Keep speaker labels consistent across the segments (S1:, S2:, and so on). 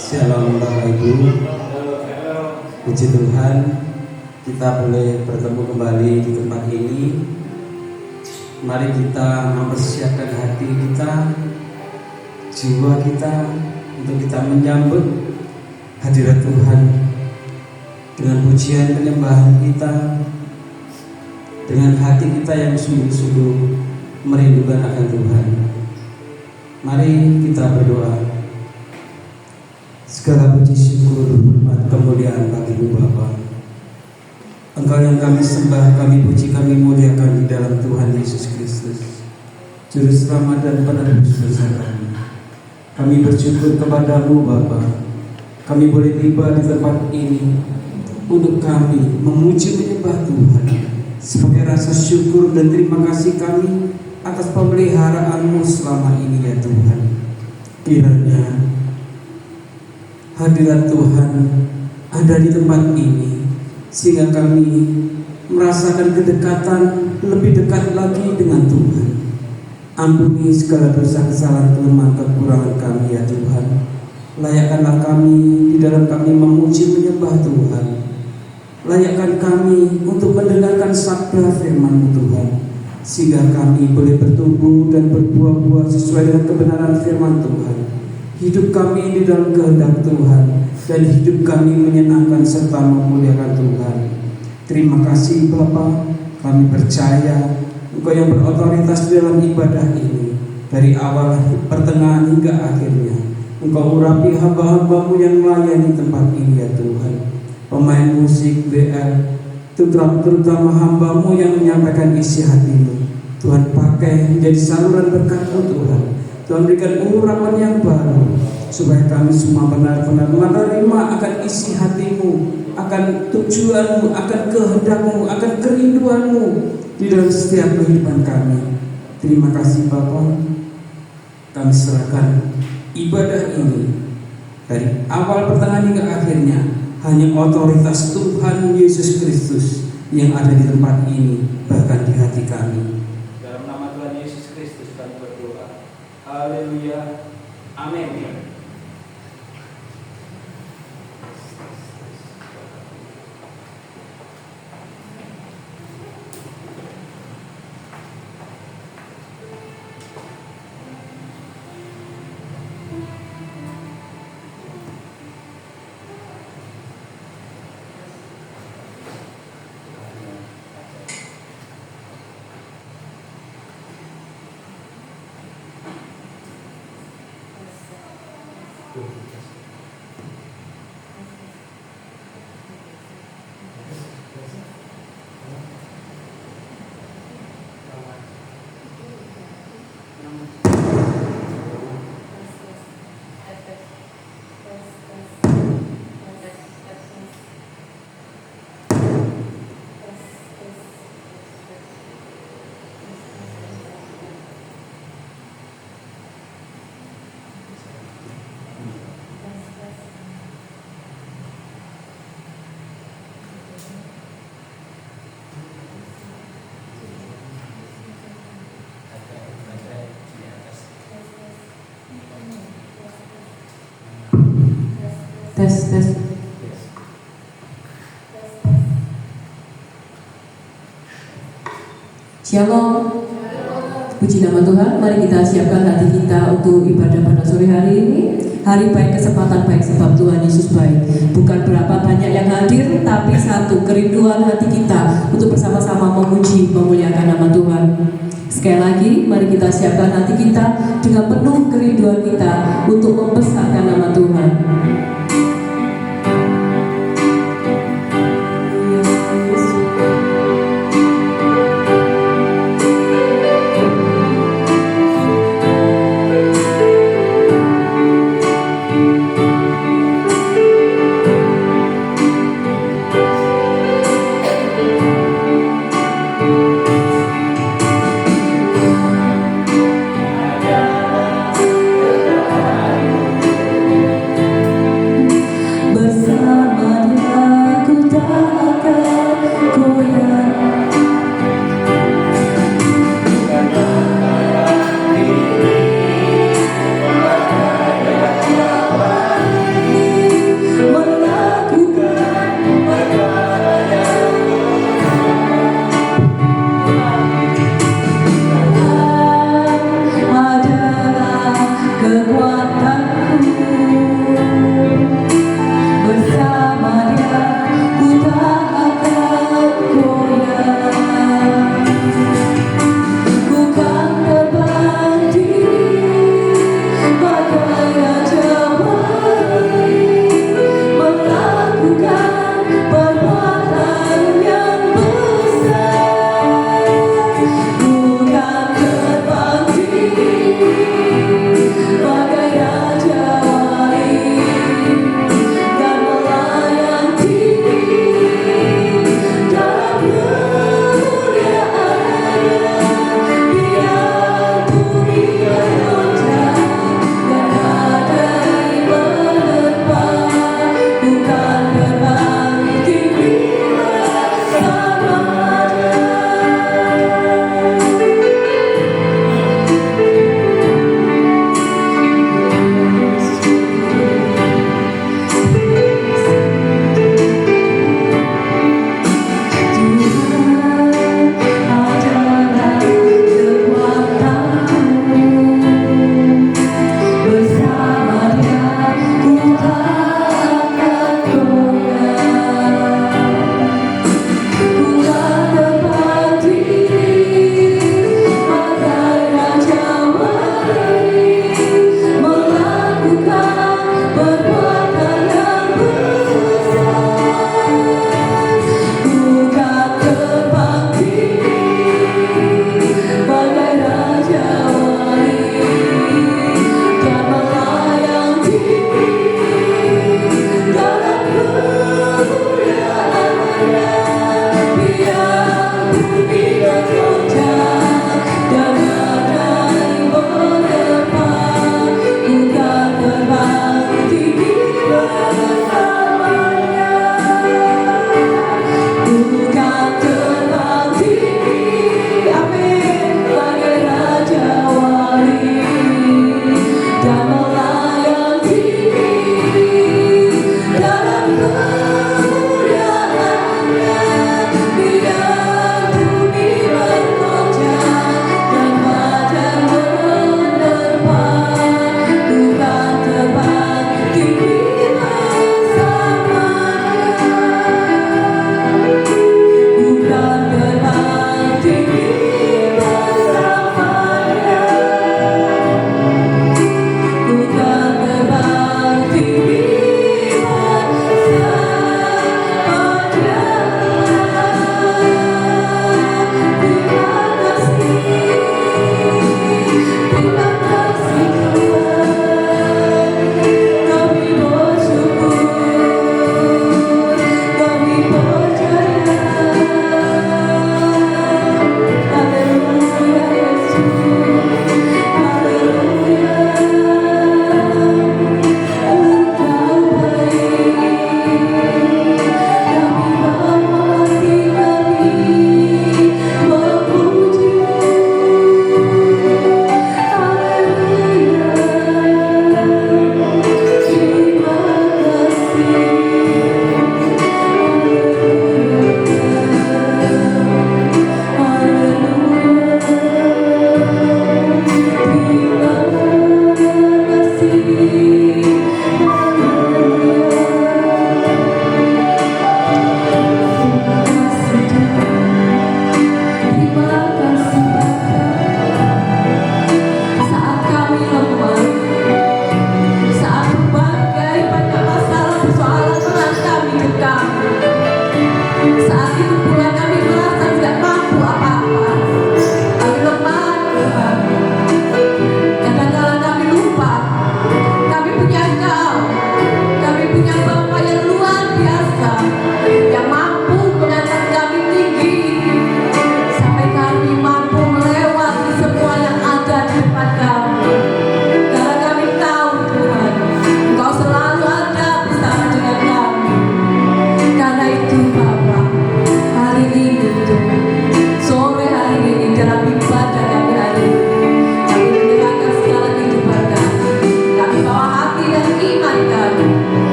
S1: Shalom Bapak Ibu. Puji Tuhan, kita boleh bertemu kembali di tempat ini. Mari kita mempersiapkan hati kita, jiwa kita, untuk kita menyambut hadirat Tuhan dengan pujian penyembahan kita, dengan hati kita yang sungguh-sungguh merindukan akan Tuhan. Mari kita berdoa. Segala puji syukur, hormat, kemuliaan bagi-Mu Bapa. Engkau yang kami sembah, kami puji, kami muliakan di dalam Tuhan Yesus Kristus, Juru Selamat dan Penebus dosa kami. Kami bersyukur kepada-Mu Bapa. Kami boleh tiba di tempat ini untuk kami memuji menyembah Tuhan sebagai rasa syukur dan terima kasih kami atas pemeliharaan-Mu selama ini ya Tuhan. Kiranya hadirat Tuhan ada di tempat ini sehingga kami merasakan kedekatan lebih dekat lagi dengan Tuhan. Ampuni segala dosa, kesalahan, kelemahan, kekurangan kami ya Tuhan. Layakkanlah kami di dalam kami memuji menyembah Tuhan. Layakkan kami untuk mendengarkan sabda firman-Mu Tuhan, sehingga kami boleh bertumbuh dan berbuah-buah sesuai dengan kebenaran firman Tuhan. Hidup kami di dalam kehendak Tuhan, dan hidup kami menyenangkan serta memuliakan Tuhan. Terima kasih Bapa, kami percaya Engkau yang berotoritas dalam ibadah ini, dari awal pertengahan hingga akhirnya. Engkau urapi hamba-hamba-Mu yang melayani tempat ini ya Tuhan. Pemain musik, WL, terutama hamba-Mu yang menyampaikan isi hati-Mu, Tuhan pakai menjadi saluran berkat-Mu Tuhan. Tuhan berikan urapan yang baru, supaya kami semua benar-benar menerima akan isi hati-Mu, akan tujuan-Mu, akan kehendak-Mu, akan kerinduan-Mu di dalam setiap kehidupan kami. Terima kasih Bapa. Kami serahkan ibadah ini dari awal pertengahan hingga akhirnya hanya otoritas Tuhan Yesus Kristus yang ada di tempat ini, bahkan di hati kami. Dalam nama Tuhan Yesus Kristus kami berdoa. Haleluya. Amin.
S2: Tes. Shalom. Puji nama Tuhan. Mari kita siapkan hati kita untuk ibadah pada sore hari ini. Hari baik, kesempatan baik, sebab Tuhan Yesus baik. Bukan berapa banyak yang hadir, tapi satu kerinduan hati kita untuk bersama-sama memuji, memuliakan nama Tuhan. Sekali lagi, mari kita siapkan hati kita dengan penuh kerinduan kita untuk membesarkan nama Tuhan.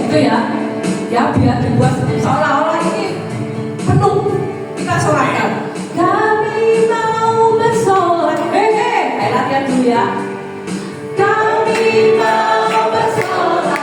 S2: gitu ya biar dibuat seolah-olah ini penuh. Kita sorakan, kami mau bersorak, ayo latihan dulu ya. Kami mau bersorak,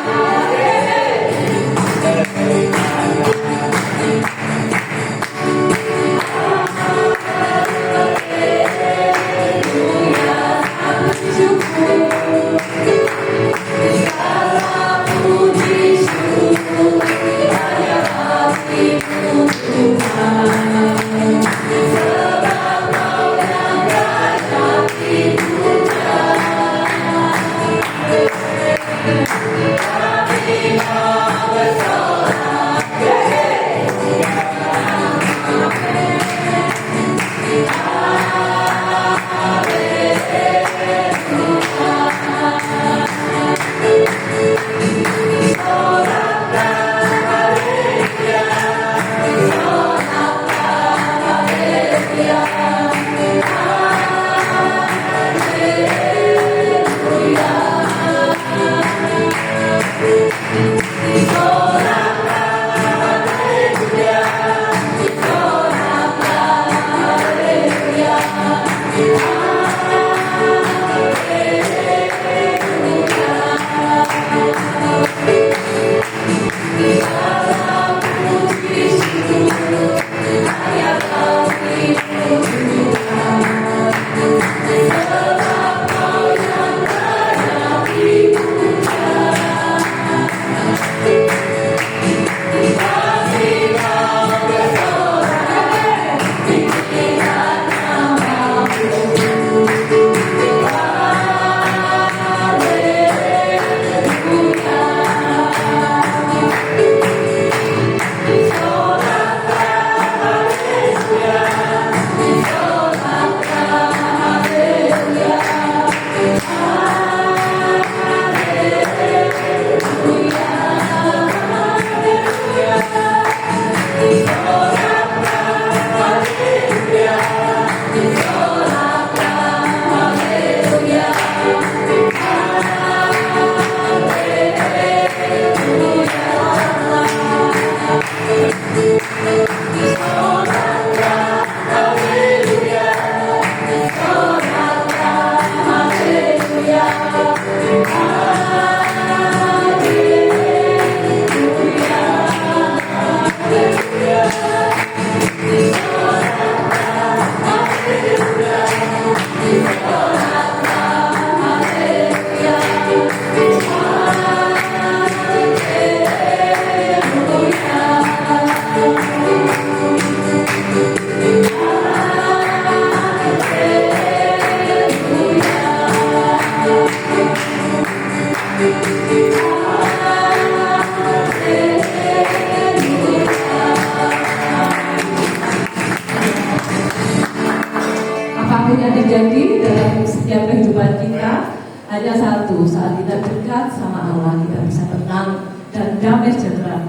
S2: apapun yang terjadi dalam setiap kehidupan kita, hanya satu, saat kita dekat sama Allah, kita bisa tenang dan damai sejahtera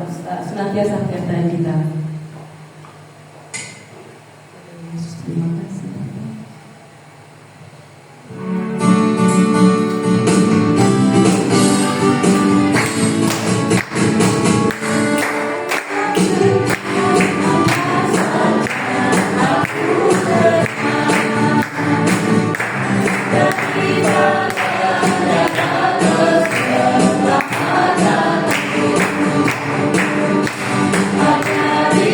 S2: senantiasa menyertai kita. Yesus, terima kasih.
S3: Ada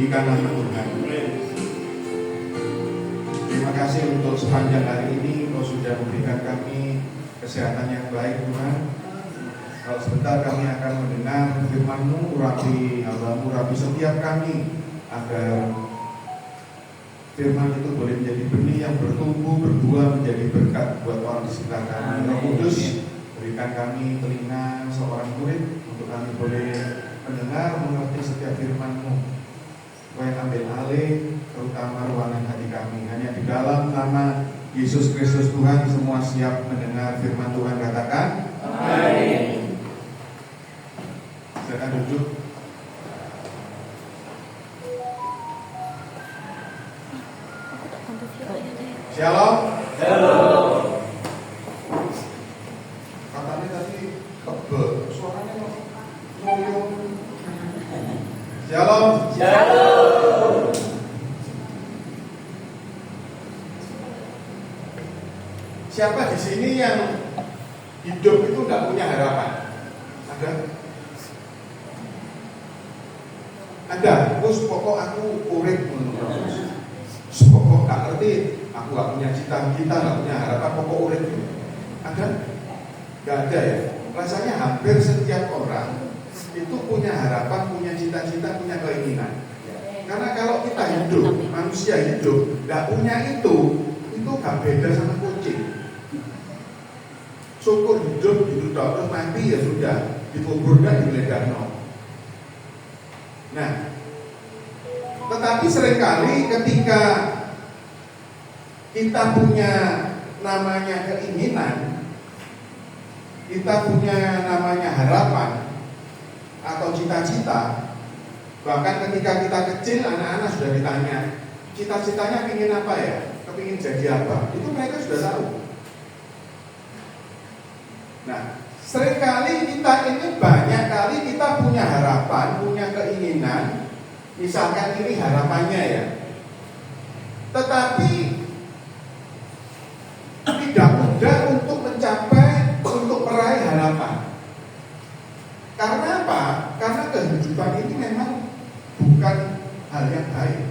S3: Tinggikan nama Tuhan. Terima kasih untuk sepanjang hari ini Kau sudah memberikan kami kesehatan yang baik Tuhan. Kalau sebentar kami akan mendengar firman-Mu, urapi hamba-Mu, urapi setiap kami, agar firman itu boleh menjadi benih yang bertumbuh, berbuah, menjadi berkat buat orang di sekitar kami. Roh Kudus, berikan kami telinga seorang murid untuk kami boleh mendengar, mengerti setiap firman-Mu. Supaya ambil alih terutama ruangan hati kami. Hanya di dalam nama Yesus Kristus Tuhan semua siap mendengar firman Tuhan. Katakan amin. Silakan duduk. Shalom. Shalom. Katanya tadi tebel, suaranya ngoyong. Shalom. Shalom. Siapa di sini yang hidup itu tidak punya harapan? Ada? Ada. Terus pokok aku urip menurut. Pokok gak ngerti. Aku gak punya cita-cita, gak punya harapan. Pokok urip. Ada? Gak ada ya. Rasanya hampir setiap orang itu punya harapan, punya cita-cita, punya keinginan. Karena kalau kita hidup, manusia hidup, tidak punya itu gak beda sama kucing. Syukur hidup, hidup terus mati ya sudah, dikubur dan digeledah no. Nah, tetapi seringkali ketika kita punya namanya keinginan, kita punya namanya harapan atau cita-cita, bahkan ketika kita kecil, anak-anak sudah ditanya, cita-citanya ingin apa ya? Kepingin jadi apa? Itu mereka sudah tahu. Nah, seringkali kita ini banyak kali kita punya harapan, punya keinginan, misalkan ini harapannya ya, tetapi tidak mudah untuk mencapai, untuk meraih harapan. Karena apa? Karena kehidupan ini memang bukan hal yang baik.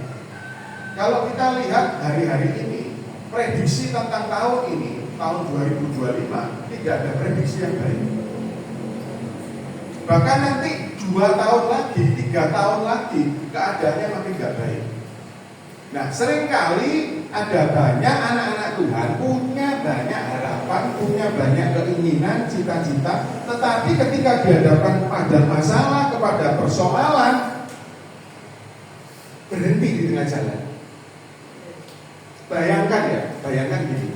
S3: Kalau kita lihat hari-hari ini, prediksi tentang tahun ini, tahun 2025, tidak ada prediksi yang baik. Bahkan nanti 2 tahun lagi, 3 tahun lagi, keadaannya makin tidak baik. Nah, seringkali ada banyak anak-anak Tuhan punya banyak harapan, punya banyak keinginan, cita-cita, tetapi ketika dihadapkan kepada masalah, kepada persoalan, berhenti di tengah jalan. Bayangkan ya, bayangkan gini.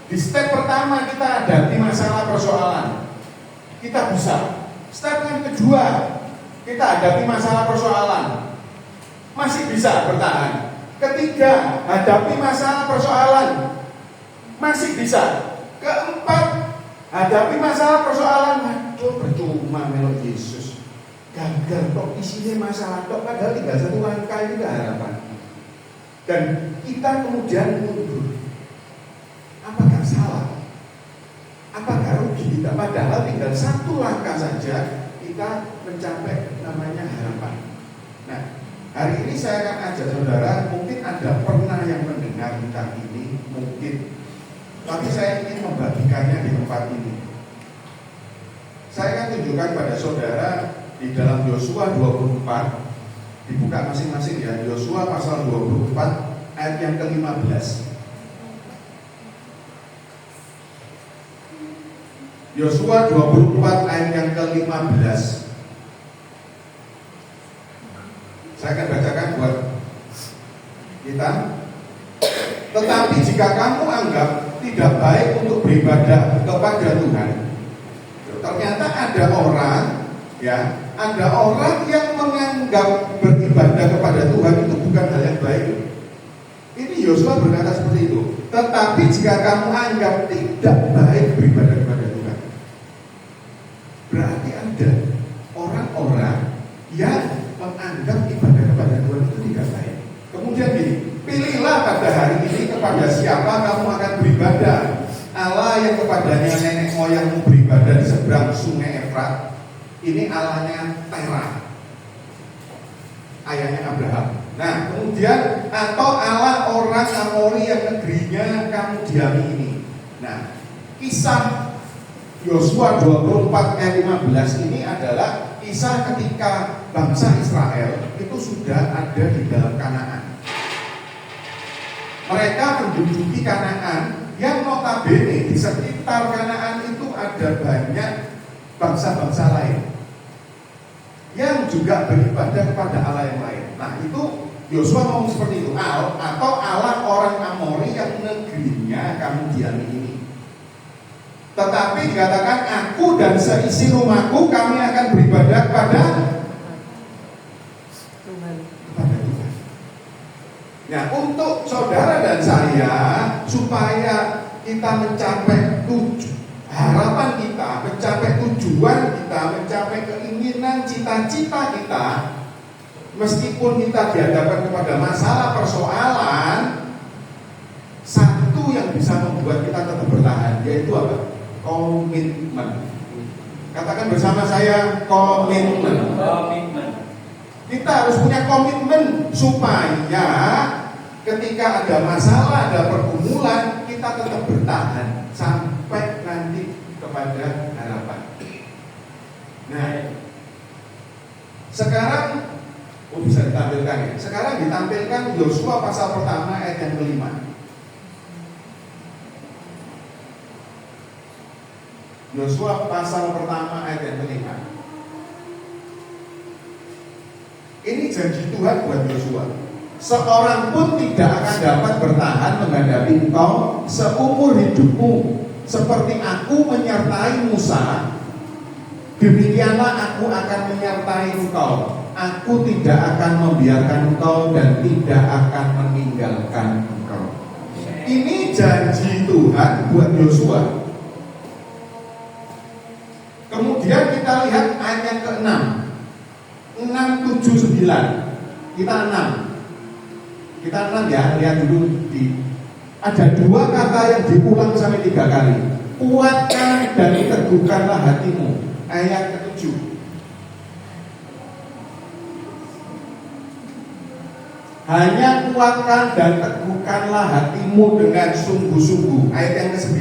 S3: Di step pertama kita hadapi masalah persoalan, kita bisa. Step yang kedua, kita hadapi masalah persoalan, masih bisa bertahan. Ketiga, hadapi masalah persoalan, masih bisa. Keempat, hadapi masalah persoalan, aduh percuma melok Yesus, gagal kok isinya masalah kok, padahal tinggal 1 langkah ini gak harapan. Dan kita kemudian mundur. Apakah salah? Apakah rugi kita? Padahal tinggal 1 langkah saja kita mencapai namanya harapan. Nah, hari ini saya akan ajak saudara, mungkin ada pernah yang mendengar tentang ini, mungkin, tapi saya ingin membagikannya di tempat ini. Saya akan tunjukkan pada saudara di dalam Yosua 24, dibuka masing-masing ya, Yosua pasal 24 ayat yang ke-15. Yosua 24 ayat yang ke-15. Saya akan bacakan buat kita. Tetapi jika kamu anggap tidak baik untuk beribadah kepada Tuhan, ternyata ada orang, ya, ada orang yang menganggap beribadah kepada Tuhan itu bukan hal yang baik. Ini Yosua berkata seperti itu. Tetapi jika kamu anggap tidak baik beribadah kepada Tuhan, berarti ada orang-orang yang menganggap ibadah kepada Tuhan itu tidak baik. Kemudian gini, pilihlah pada hari ini kepada siapa kamu akan beribadah. Allah yang kepadanya nenek moyangmu beribadah di seberang sungai Efrat, ini Allahnya Terah, ayahnya Abraham. Nah, kemudian atau Allah orang Amori yang negerinya kamu diami ini. Nah, kisah Yosua 24 ayat 15 ini adalah kisah ketika bangsa Israel itu sudah ada di dalam Kanaan. Mereka menduduki Kanaan yang notabene di sekitar Kanaan itu ada banyak bangsa-bangsa lain yang juga beribadah kepada Allah yang lain. Nah, itu Yosua ngomong seperti itu, atau Allah orang Amori yang negerinya kamu diami ini. Tetapi dikatakan aku dan seisi rumahku kami akan beribadah kepada Tuhan. Nah, untuk saudara dan saya supaya kita mencapai harapan kita, mencapai tujuan kita, mencapai keinginan cita-cita kita, meskipun kita dihadapkan kepada masalah persoalan, satu yang bisa membuat kita tetap bertahan, yaitu apa? Komitmen. Katakan bersama saya, komitmen. Kita harus punya komitmen supaya ketika ada masalah, ada pergumulan, kita tetap bertahan sampai nanti kepada harapan. Nah, sekarang bisa ditampilkan ya. Sekarang ditampilkan Yosua pasal pertama ayat yang kelima. Yosua pasal pertama ayat yang kelima. Ini janji Tuhan buat Yosua. Seorang pun tidak akan dapat bertahan menghadapi engkau seumur hidupmu. Seperti aku menyertai Musa, demikianlah aku akan menyertai engkau. Aku tidak akan membiarkan engkau dan tidak akan meninggalkan engkau. Ini janji Tuhan buat Yosua. Kemudian kita lihat ayat yang ke-6 6, 7, 9. Kita 6 ya, lihat dulu ada dua kata yang diulang sampai 3 kali. Kuatkan dan teguhkanlah hatimu. Ayat ke-7. Hanya kuatkan dan teguhkanlah hatimu dengan sungguh-sungguh. Ayat yang ke-9.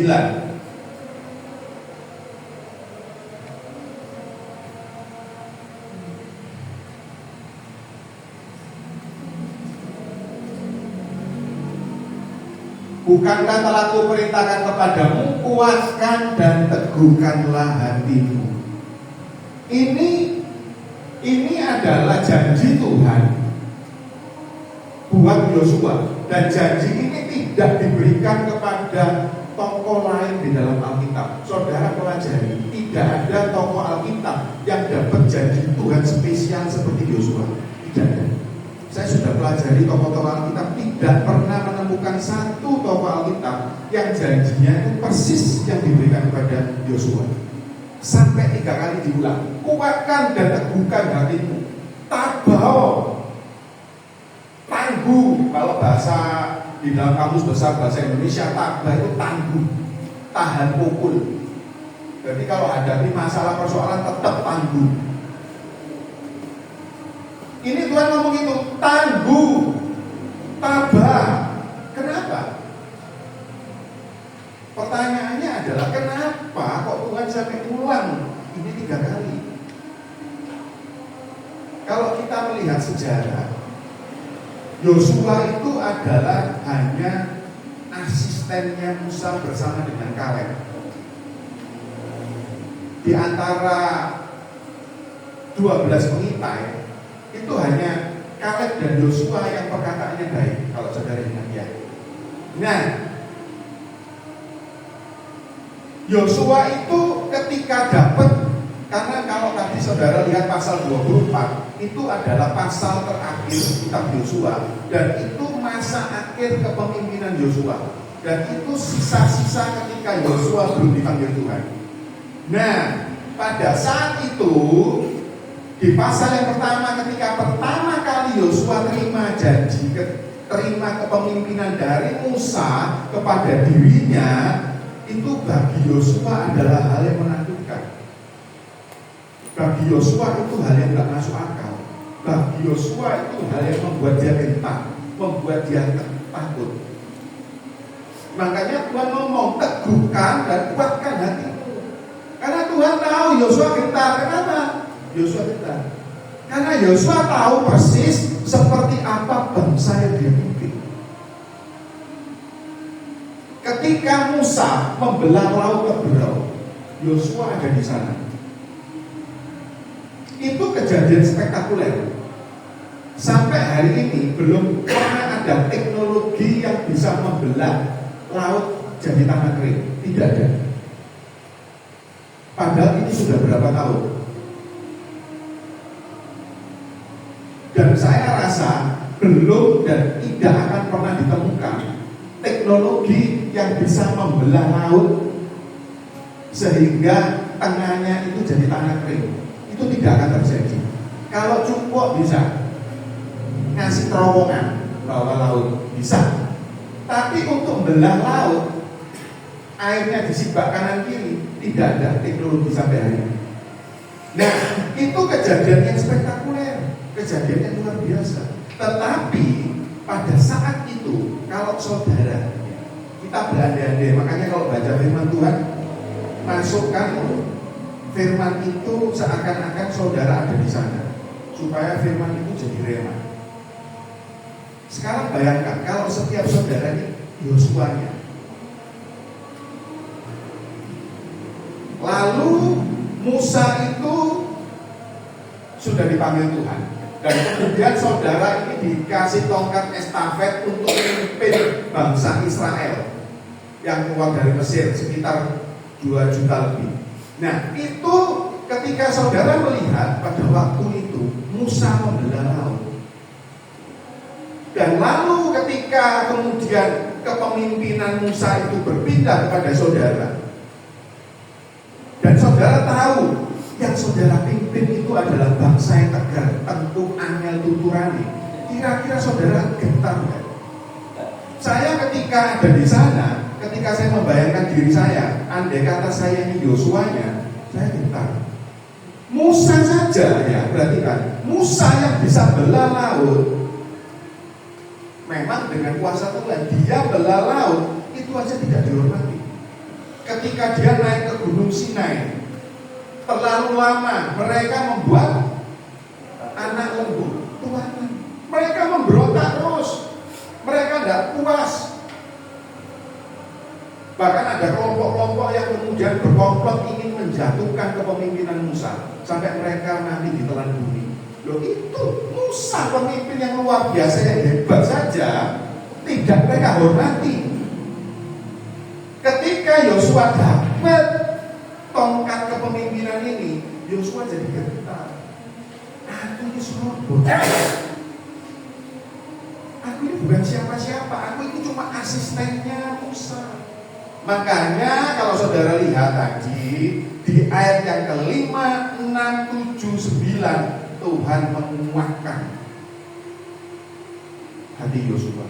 S3: Bukankah telah kuperintahkan kepadamu, kuatkan dan teguhkanlah hatimu. Ini adalah janji Tuhan buat Yosua, dan janji ini tidak diberikan kepada tokoh lain di dalam Alkitab. Saudara pelajari, tidak ada tokoh Alkitab yang dapat janji Tuhan spesial seperti Yosua. Tidak ada. Saya sudah pelajari tokoh-tokoh Alkitab, tidak pernah menemukan satu tokoh Alkitab yang janjinya itu persis yang diberikan kepada Yosua. Sampai 3 kali diulang. Kuatkan dan teguhkan hatimu. Tabao, tangguh. Kalau bahasa di dalam kamus besar bahasa Indonesia, tabah itu tangguh, tahan pukul. Jadi kalau hadapi masalah persoalan tetap tangguh. Ini Tuhan ngomong itu, tangguh, tabah. Kenapa? Pertanyaannya adalah kenapa kok Tuhan sampai ulang ini 3 kali? Kalau kita melihat sejarah, Yosua itu adalah hanya asistennya Musa bersama dengan Kaleb. Di antara 12 pengintai itu hanya Kaleb dan Yosua yang perkataannya baik, kalau saudara ingat ya. Nah, Yosua itu ketika dapat, karena kalau tadi saudara lihat pasal 24, itu adalah pasal terakhir kitab Yosua, dan itu masa akhir kepemimpinan Yosua, dan itu sisa-sisa ketika Yosua belum dipanggil Tuhan. Nah, pada saat itu di pasal yang pertama, ketika pertama kali Yosua terima janji, terima kepemimpinan dari Musa kepada dirinya, itu bagi Yosua adalah hal yang menakutkan. Bagi Yosua itu hal yang tidak masuk akal. bagi Yosua itu hal yang membuat dia gentar, membuat dia takut. Makanya Tuhan ngomong, teguhkan dan kuatkan hatimu. Karena Tuhan tahu Yosua gentar. Kenapa Yosua gentar? Karena Yosua tahu persis seperti apa bangsa yang dia pimpin. Ketika Musa membelah laut Keberau, Yosua ada di sana. Itu kejadian spektakuler. Sampai hari ini belum pernah ada teknologi yang bisa membelah laut jadi tanah kering. Tidak ada. Padahal ini sudah berapa tahun. Dan saya rasa belum dan tidak akan pernah ditemukan teknologi yang bisa membelah laut sehingga tengahnya itu jadi tanah kering. Itu tidak akan terjadi. Kalau cukup bisa ngasih terowongan bawah laut bisa. Tapi untuk belah laut, airnya disibak kanan kiri, tidak ada teknologi sampai hari ini. Nah, itu kejadian yang spektakuler, kejadian yang luar biasa. Tetapi pada saat itu, kalau saudara kita berandai-andai, makanya kalau baca firman Tuhan, masukkan firman itu seakan-akan saudara ada di sana, supaya firman itu jadi rema. Sekarang bayangkan kalau setiap saudara ini Yosuanya. Lalu Musa itu sudah dipanggil Tuhan, dan kemudian saudara ini dikasih tongkat estafet untuk memimpin bangsa Israel yang keluar dari Mesir sekitar 2 juta lebih. Nah, itu ketika saudara melihat pada waktu itu Musa membelah laut. Dan lalu ketika kemudian kepemimpinan Musa itu berpindah kepada saudara, dan saudara tahu yang saudara pimpin itu adalah bangsa yang tegar, tengkuk, angel, tuturani, kira-kira saudara gentar kan? Saya ketika ada di sana, ketika saya membayangkan diri saya, andai kata saya ini Yosuanya, saya gentar. Musa saja ya, berarti kan Musa yang bisa belah laut. Memang dengan kuasa Tuhan dia belah laut, itu aja tidak dihormati. Ketika dia naik ke Gunung Sinai, terlalu lama mereka membuat anak lembu tuanan. Mereka memberontak terus, mereka tidak puas. Bahkan ada kelompok-kelompok yang kemudian berkomplot ingin menjatuhkan kepemimpinan Musa sampai mereka mati ditelan bumi. Loh, itu Musa pemimpin yang luar biasa yang hebat saja tidak mereka hormati. Ketika Yosua dapat tongkat kepemimpinan ini, Yosua jadi gentar. Aku ini sombong. Aku ini bukan siapa-siapa. Aku ini cuma asistennya Musa. Makanya kalau saudara lihat tadi di ayat yang ke-5, 6, 7, 9, Tuhan menguatkan hati Yosua.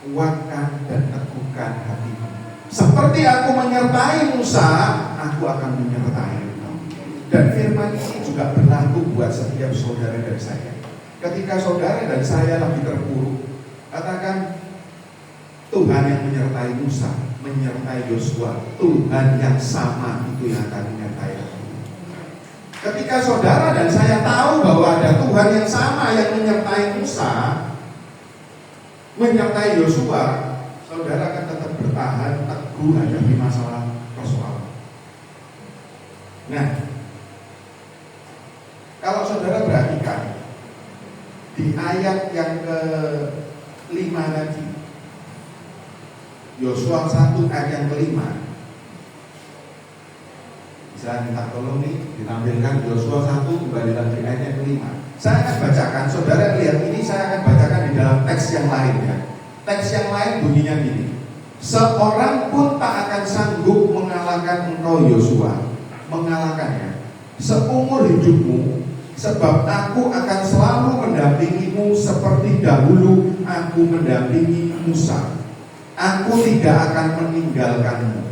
S3: Kuatkan dan teguhkan hatimu. Seperti aku menyertai Musa, aku akan menyertai engkau. Dan firman ini juga berlaku buat setiap saudara dan saya. Ketika saudara dan saya lagi terpuruk, katakan Tuhan yang menyertai Musa, menyertai Yosua. Tuhan yang sama itu yang akan menyertai aku. Ketika saudara dan saya tahu bahwa ada Tuhan yang sama yang menyertai Musa, menyertai Yosua, saudara akan tetap bertahan teguh hadapi masalah persoalan. Nah, kalau saudara perhatikan di ayat yang ke-5 tadi, Yosua 1 ayat yang ke-5, bisa minta tolong nih ditampilkan Yosua 1 kembali lagi ayat yang ke-5. Saya akan bacakan, saudara lihat ini, saya akan bacakan di dalam teks yang lain ya. Teks yang lain bunyinya gini: seorang pun tak akan sanggup mengalahkan engkau Yosua, mengalahkannya seumur hidupmu, sebab aku akan selalu mendampingimu seperti dahulu aku mendampingi Musa. Aku tidak akan meninggalkanmu.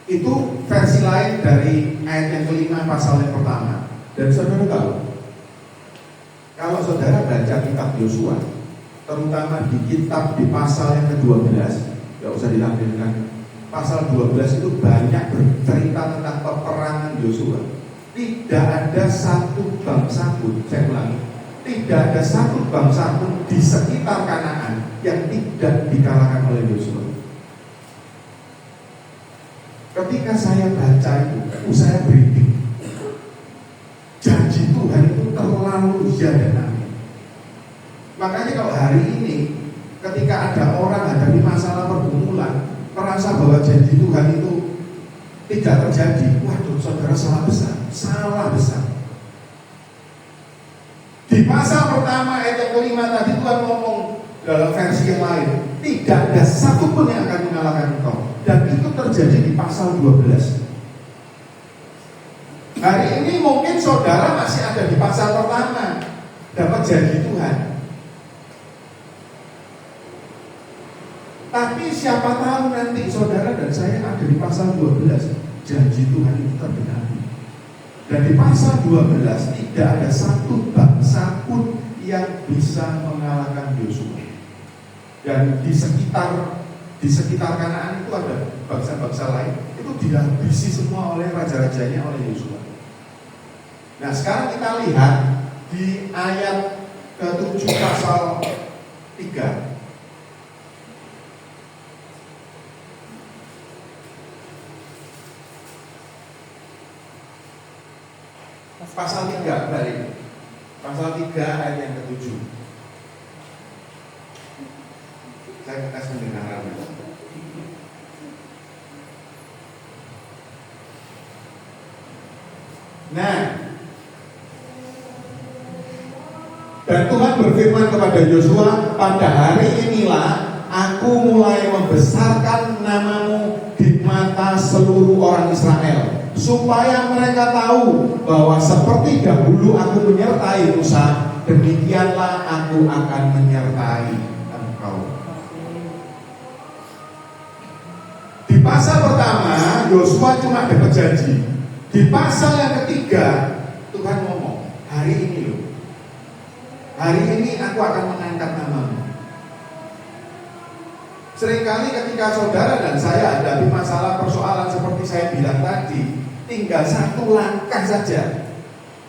S3: Itu versi lain dari ayat yang ke-5 pasal yang pertama. Dan saudara tahu, kalau saudara baca kitab Yosua, terutama di kitab di pasal yang ke-12, gak usah ditampilkan, pasal 12 itu banyak bercerita tentang peperangan Yosua. Tidak ada satu bangsa pun, saya ulangi, tidak ada satu bangsa pun di sekitar Kanaan yang tidak dikalahkan oleh Yosua. Ketika saya baca itu saya berhenti. Janji Tuhan itu terlalu ya dan amin. Makanya kalau hari ini ketika ada orang hadapi masalah pergumulan, merasa bahwa janji Tuhan itu tidak terjadi, waduh saudara salah besar. Di pasal pertama ayat yang kelima tadi Tuhan ngomong dalam versi yang lain, tidak ada satupun yang akan mengalahkan engkau. Dan itu terjadi di pasal 12. Hari ini mungkin saudara masih ada di pasal pertama, dapat janji Tuhan. Tapi siapa tahu nanti saudara dan saya ada di pasal 12, janji Tuhan itu tergenapi. Dan di pasal 12 tidak ada satu bangsa pun yang bisa mengalahkan Yosua. Dan di sekitar Kanaan itu ada bangsa-bangsa lain, itu dihabisi semua oleh raja-rajanya, oleh Yosua. Nah sekarang kita lihat di ayat ke-7 pasal 3. Pasal 3 balik. Pasal 3 ayat yang ke-7. Saya kasih pendengaran. Nah, dan Tuhan berfirman kepada Yosua, pada hari inilah aku mulai membesarkan namamu di mata seluruh orang Israel, supaya mereka tahu bahwa seperti dahulu aku menyertai Musa, demikianlah aku akan menyertai engkau. Di pasal pertama Yosua cuma dapat janji. Di pasal yang ketiga Tuhan ngomong, hari ini loh, hari ini aku akan mengangkat namamu. Seringkali ketika saudara dan saya hadapi masalah persoalan seperti saya bilang tadi, tinggal satu langkah saja,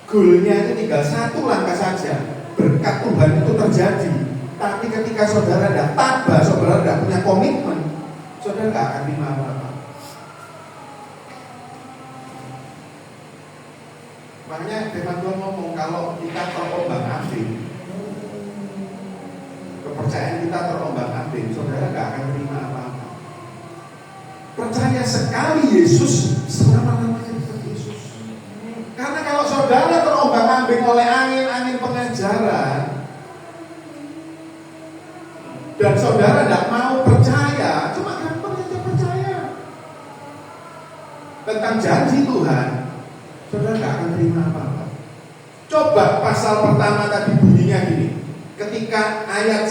S3: goalnya itu tinggal satu langkah saja, berkat Tuhan itu terjadi. Tapi ketika saudara tidak tabah, saudara tidak punya komitmen, saudara tidak akan terima apa-apa. Makanya firman Tuhan ngomong, kalau kita terombang-ambing, kepercayaan kita terombang-ambing, saudara tidak akan terima apa-apa. Percaya sekali Yesus, selama-lamanya tetap Yesus. Karena kalau saudara terombang-ambing oleh angin-angin pengajaran, dan saudara tidak mau percaya, cuma gampang aja percaya tentang janji Tuhan, saudara tidak akan terima apa-apa. Coba pasal pertama tadi bunyinya gini. Ketika ayat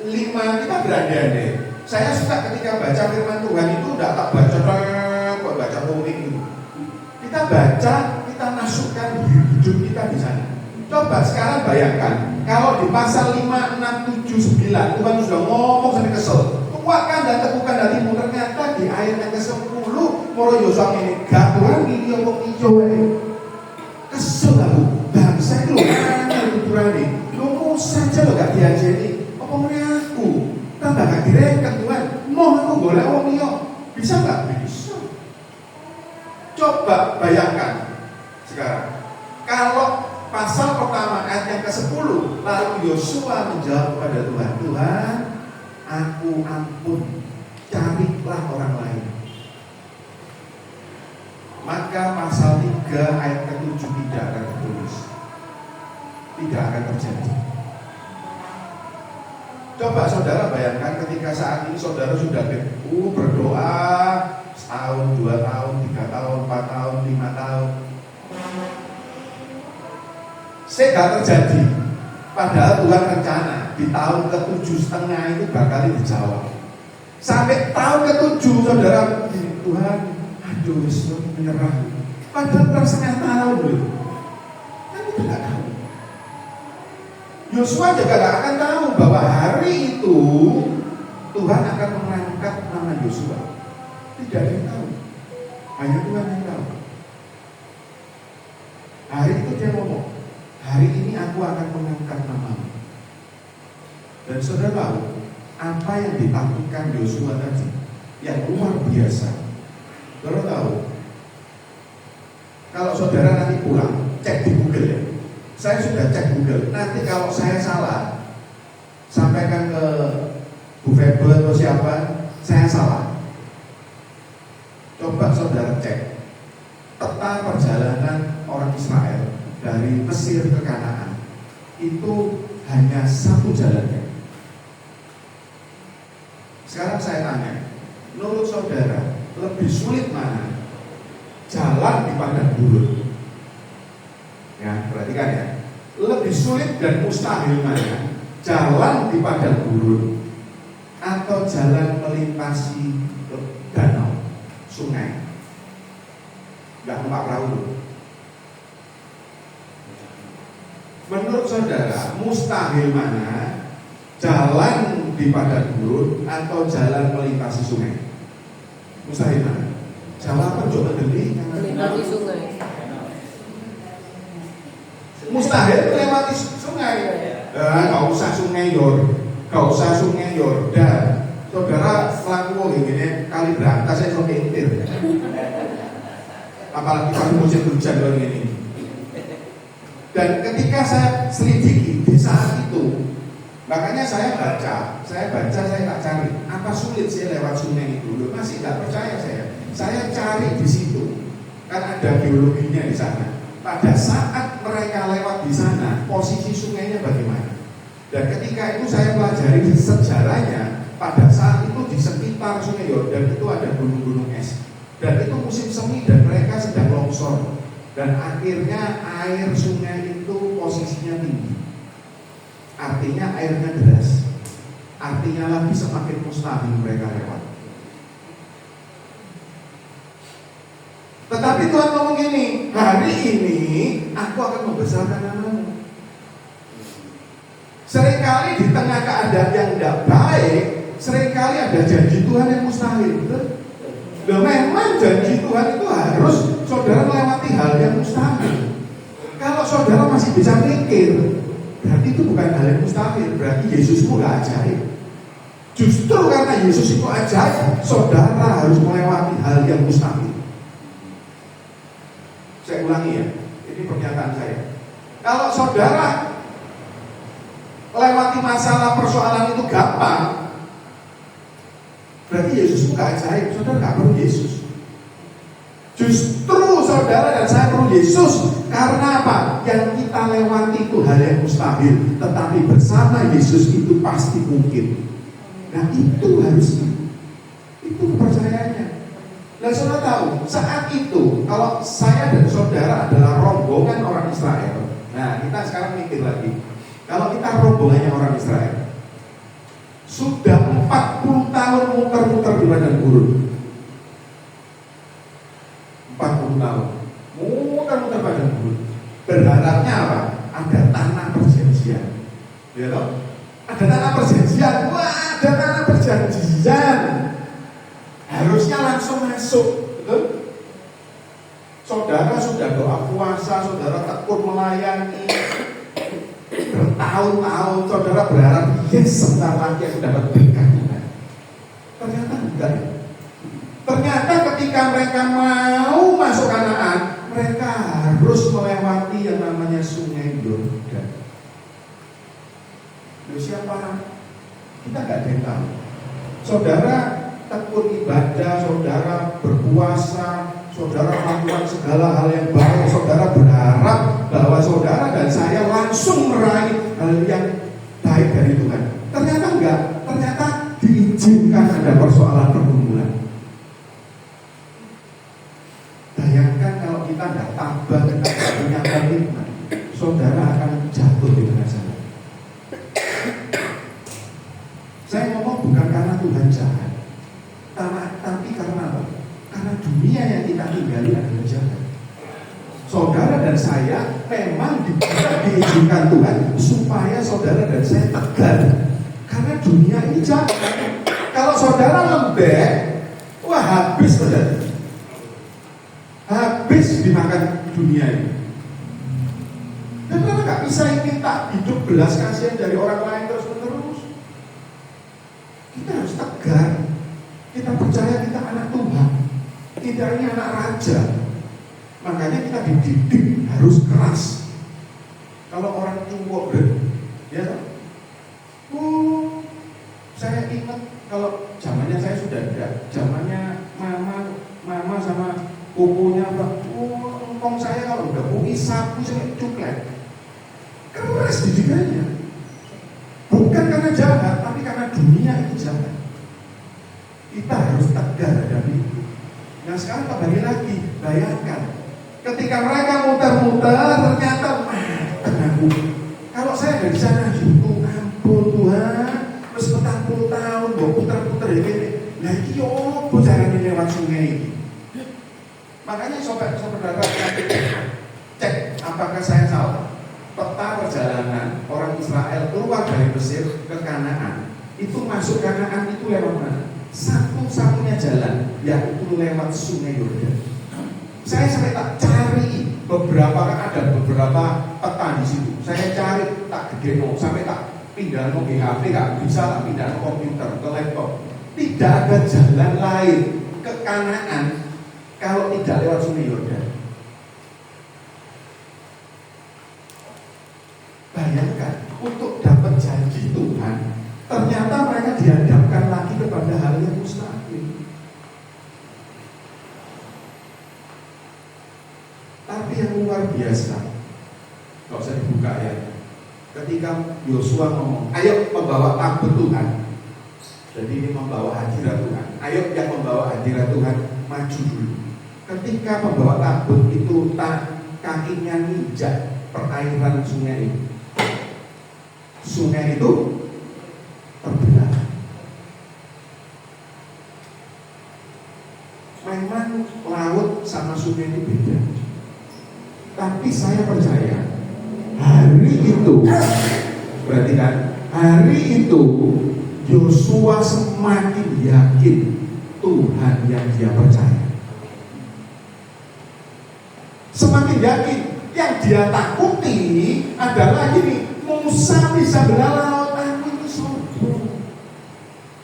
S3: 5 kita berandai-andai. Saya suka ketika baca firman Tuhan itu tidak tak baca komik gitu. Kita baca, kita masukkan hidup kita di sana. Coba sekarang bayangkan, kalau di pasal 5, 6, 7, 9 Tuhan sudah ngomong sampai kesel, kuatkan dan teguhkan hatimu. Ternyata di ayat yang ke-10 Moro Yosua ini gak Tuhan ini omong hijau. Kesel aku, bangsa itu berani. Lu saja lo gak diajari, apa menurut aku tambah gak direken Tuhan, mau aku boleh omong iyo, bisa gak? Bisa. Coba bayangkan sekarang, kalau pasal pertama ayat yang ke-10, lalu Yosua menjawab kepada Tuhan, Tuhan, aku ampun, carilah orang lain. Maka pasal 3 ayat ke-7 tidak akan tertulis, tidak akan terjadi. Coba saudara bayangkan ketika saat ini saudara sudah berdoa setahun, 2 tahun, 3 tahun, 4 tahun, 5 tahun, tidak terjadi. Padahal Tuhan rencana di tahun ke-7,5 itu bakal dijawab. Sampai tahun ke-7 saudara, Tuhan, aduh, menyerah. Padahal 1,5 tahun loh. Tidak tahu. Yosua juga gak akan tahu bahwa hari itu Tuhan akan mengangkat nama Yosua. Tidak ada yang tahu. Hanya Tuhan yang tahu. Hari itu dia ngomong, hari ini aku akan mengangkat namamu. Dan saudara tahu apa yang ditakutkan Yosua tadi yang luar biasa. Saudara tahu, kalau saudara nanti pulang cek di Google ya. Saya sudah cek Google. Nanti kalau saya salah, sampaikan ke Bu Febel atau siapa, saya salah. Coba saudara cek peta perjalanan orang Israel dari Mesir ke Kanaan. Itu hanya satu jalannya. Sekarang saya tanya, menurut saudara lebih sulit mana? Jalan di padang gurun. Ya, perhatikan ya. Lebih sulit dan mustahil mana? Jalan di padang gurun atau jalan melintasi danau, sungai. Enggak numpak perahu. Menurut saudara, mustahil mana? Jalan di padang gurun atau jalan melintasi sungai? Mustahil mana? Jawaban coba gede.
S2: Melintasi sungai.
S3: Mustahil melewati sungai. Gak usah sungai Yordan. Saudara selaku ini kali berantas saya sampai intir. Apalagi kalau musim hujan kalau ini. Dan ketika saya selidiki di saat itu, makanya saya tak cari. Apa sulit sih lewat sungai itu? Loh, masih tak percaya saya. Saya cari di situ, kan ada geologinya di sana. Pada saat mereka lewat di sana, posisi sungainya bagaimana? Dan ketika itu saya pelajari di sejarahnya, pada saat itu di sekitar Sungai Yordan itu ada gunung-gunung es. Dan itu musim semi dan mereka sedang longsor. Dan akhirnya air sungai itu posisinya tinggi. Artinya airnya deras. Artinya lagi semakin mustahil mereka lewat. Tetapi Tuhan ngomong gini, hari ini aku akan membesarkan namamu. Seringkali di tengah keadaan yang tidak baik, seringkali ada janji Tuhan yang mustahil. Dan memang janji Tuhan itu harus saudara melewati hal yang mustahil. Kalau saudara masih bisa mikir, berarti itu bukan hal yang mustahil. Berarti Yesusmu gak ajaib. Justru karena Yesus itu ajaib, saudara harus melewati hal yang mustahil. Saya ulangi ya, ini pernyataan saya. Kalau saudara lewati masalah persoalan itu gampang, berarti Yesus bukan ajaib. Saudara gak perlu Yesus. Justru saudara dan saya perlu Yesus. Karena apa? Yang kita lewati itu hal yang mustahil, tetapi bersama Yesus itu pasti mungkin. Nah itu harusnya, itu kepercayaannya. Dan saudara tahu, saat itu kalau saya dan saudara adalah rombongan orang Israel. Nah kita sekarang mikir lagi, kalau kita rombongannya orang Israel, sudah 40 tahun muter-muter di padang gurun. 40 tahun muter-muter padang gurun. Berharapnya apa? Ada tanah perjanjian. Ya toh? Ada tanah perjanjian. Wah, ada tanah perjanjian. Harusnya langsung masuk, betul? Saudara sudah doa puasa, saudara tekun melayani bertahun-tahun, saudara berharap yes sebentar lagi aku dapat berkat Tuhan. Ternyata enggak. Ternyata ketika mereka mau masuk Kanaan, mereka harus melewati yang namanya Sungai Yordan. Lalu siapa? Kita nggak ada yang tahu. Saudara tekun ibadah, saudara berpuasa, saudara melakukan segala hal yang baik, saudara berharap bahwa saudara dan saya langsung meraih hal yang baik dari Tuhan. Ternyata enggak, ternyata diizinkan ada persoalan pergumulan. Bayangkan kalau kita enggak tabah, kita enggak punya komitmen, saudara akan jatuh di tengah jalan. Saya ngomong bukan karena Tuhan jahat, tapi karena apa? Karena dunia yang kita tinggali adalah jahat. Saudara dan saya memang diizinkan Tuhan supaya saudara dan saya tegar. Karena dunia ini jahat. Kalau saudara lembek, wah habis saudara. Habis dimakan dunia ini. Dan kita nggak bisa minta hidup belas kasihan dari orang lain terus menerus. Kita harus tegar. Kita percaya kita anak Tuhan. Kita ini anak raja. Makanya kita dididik harus keras. Kalau orang cuwok, ya, saya ingat kalau zamannya saya sudah ada, zamannya mama sama pupunya, ngomong saya kalau udah UI sapu sampai cuklet, keras didikannya. Bukan karena jahat, tapi karena dunia itu jahat. Kita harus tegar hadapi itu. Nah sekarang kembali lagi, bayangkan ketika mereka muter-muter ternyata aku. Kalau saya dari sana, ampun Tuhan, terus 40 tahun, gue putar-putar ini. Nah ini apa caranya lewat sungai ini? Makanya saudara cek apakah saya salah. Peta perjalanan orang Israel keluar dari Mesir ke Kanaan, itu masuk Kanaan itu lewat mana? Satu-satunya jalan yaitu lewat Sungai Yordan. Saya sampai tak cari beberapa, kan ada beberapa peta di situ. Saya cari tak gede sampai tak pindah ke HP, nggak bisa tak pindah ke komputer, ke laptop. Tidak ada jalan lain ke Kanaan kalau tidak lewat Sungai Yordan. Bayangkan untuk dapat janji Tuhan, ternyata mereka dihadapkan lagi kepada hal yang mustahil. Tapi yang luar biasa, nggak usah dibuka ya. Ketika Yosua ngomong, ayo membawa tabut Tuhan. Jadi ini membawa hadirat Tuhan. Ayo yang membawa hadirat Tuhan maju dulu. Ketika membawa tabut itu kakinya nginjak perairan sungai itu. Sungai itu terbelah. Memang laut sama sungai itu beda. Tapi saya percaya hari itu, berarti kan hari itu Yosua semakin yakin Tuhan yang dia percaya. Semakin yakin. Yang dia takuti adalah ini, Musa bisa belah laut, aku ini sombong.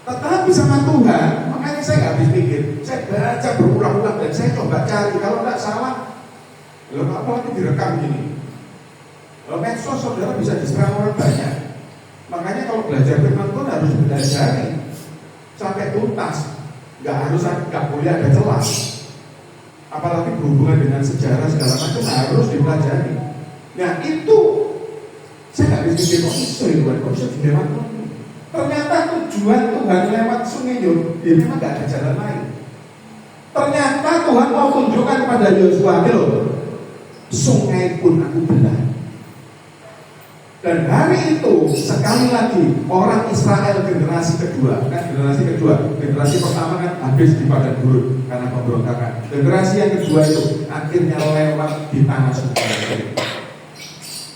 S3: Tetapi sama Tuhan, makanya saya nggak habis pikir. Saya baca berulang-ulang dan saya coba cari. Kalau nggak salah, loh apalagi direkam gini. Loh medsos saudara bisa diserang orang banyak. Makanya kalau belajar firman Tuhan harus belajar sampai tuntas. Nggak boleh ada celah. Apalagi berhubungan dengan sejarah segala macam harus dipelajari. Nah itu saya nggak bisa pikir kok bisa dilewat. Ternyata tujuan Tuhan lewat Sungai Yordan memang nggak ada jalan lain. Ternyata Tuhan mau tunjukkan kepada Yosua, sungai pun aku belah. Dan hari itu sekali lagi orang Israel generasi kedua, generasi pertama kan habis di padang gurun karena pemberontakan. Generasi yang kedua itu akhirnya lewat di tanah subur.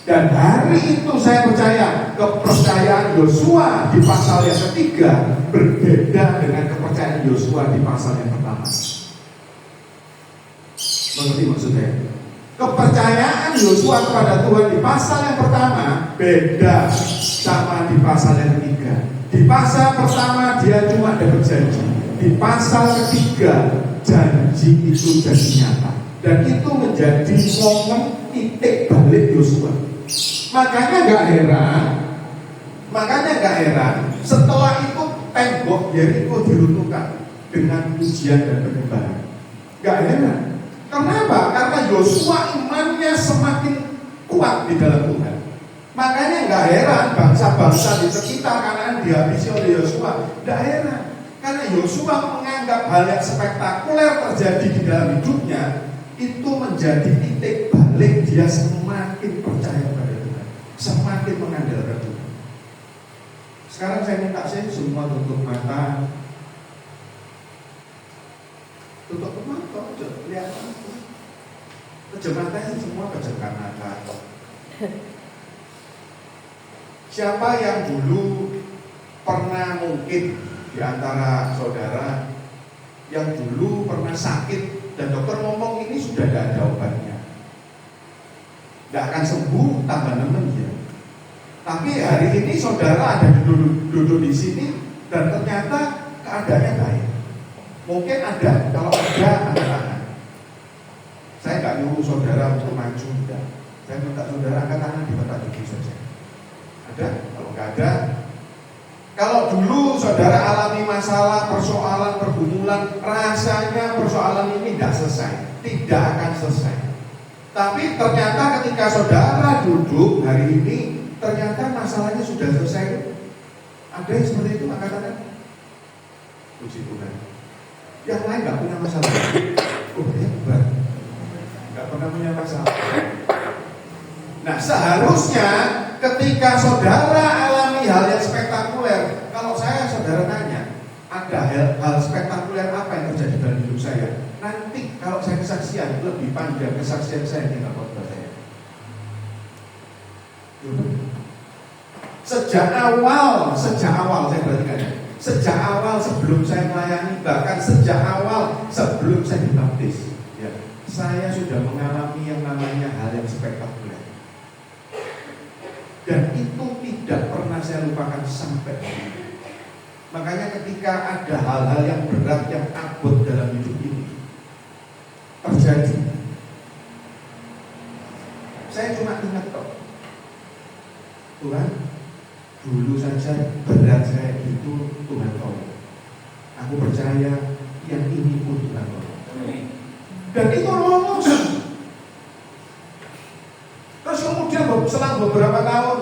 S3: Dan hari itu saya percaya kepercayaan Yosua di pasal yang ketiga berbeda dengan kepercayaan Yosua di pasal yang pertama. Mengerti maksudnya? Kepercayaan Yosua kepada Tuhan di pasal yang pertama beda sama di pasal yang ketiga. Di pasal pertama dia cuma dapat janji. Di pasal ketiga janji itu jadi nyata. Dan itu menjadi momen titik balik Yosua. Makanya gak heran setelah itu tembok Yeriko diruntuhkan dengan pujian dan penyembahan. Gak heran. Kenapa? Karena Yosua imannya semakin kuat di dalam Tuhan. Makanya gak heran bangsa-bangsa di sekitar Kanaan dihabisi oleh Yosua. Gak heran. Karena Yosua menganggap hal yang spektakuler terjadi di dalam hidupnya itu menjadi titik balik dia semakin percaya pada Tuhan, semakin mengandalkan Tuhan. Sekarang saya minta semua tutup mata. Tutup mata, lihat mata. Pejam mata semua pejamkan mata. Siapa yang dulu pernah mungkin di antara saudara yang dulu pernah sakit dan dokter ngomong ini sudah tidak ada obatnya, tidak akan sembuh, tambah nemen ya. Tapi hari ini saudara ada duduk di sini dan ternyata keadaannya baik. Mungkin ada, kalau ada angkat. Saya nggak nyuruh saudara untuk maju, enggak. Saya minta saudara angkat tangan di tempat duduk saja. Ada? Kalau nggak ada, kalau dulu saudara alami masalah, persoalan, pergumulan, rasanya persoalan ini tidak selesai, tidak akan selesai. Tapi ternyata ketika saudara duduk hari ini, ternyata masalahnya sudah selesai. Ada yang seperti itu angkat tangan? Puji Tuhan. Yang lain nggak punya masalah. Oh hebat, nggak pernah punya masalah. Nah seharusnya ketika saudara alami hal yang spektakuler, kalau saudara tanya, ada hal spektakuler apa yang terjadi dalam hidup saya? Nanti kalau saya kesaksian lebih panjang kesaksian saya tinggal khotbah saya. Sejak awal saya perhatikan. Sejak awal sebelum saya melayani, bahkan sejak awal sebelum saya dibaptis, ya, saya sudah mengalami yang namanya hal yang spektakuler. Dan itu tidak pernah saya lupakan sampai hari ini. Makanya ketika ada hal-hal yang berat, yang abot dalam hidup ini terjadi, saya cuma ingat kok, Tuhan, dulu saja berat saya itu Tuhan tolong. Aku percaya yang ini pun Tuhan tolong. Dan itu lolos. Terus kemudian selang beberapa tahun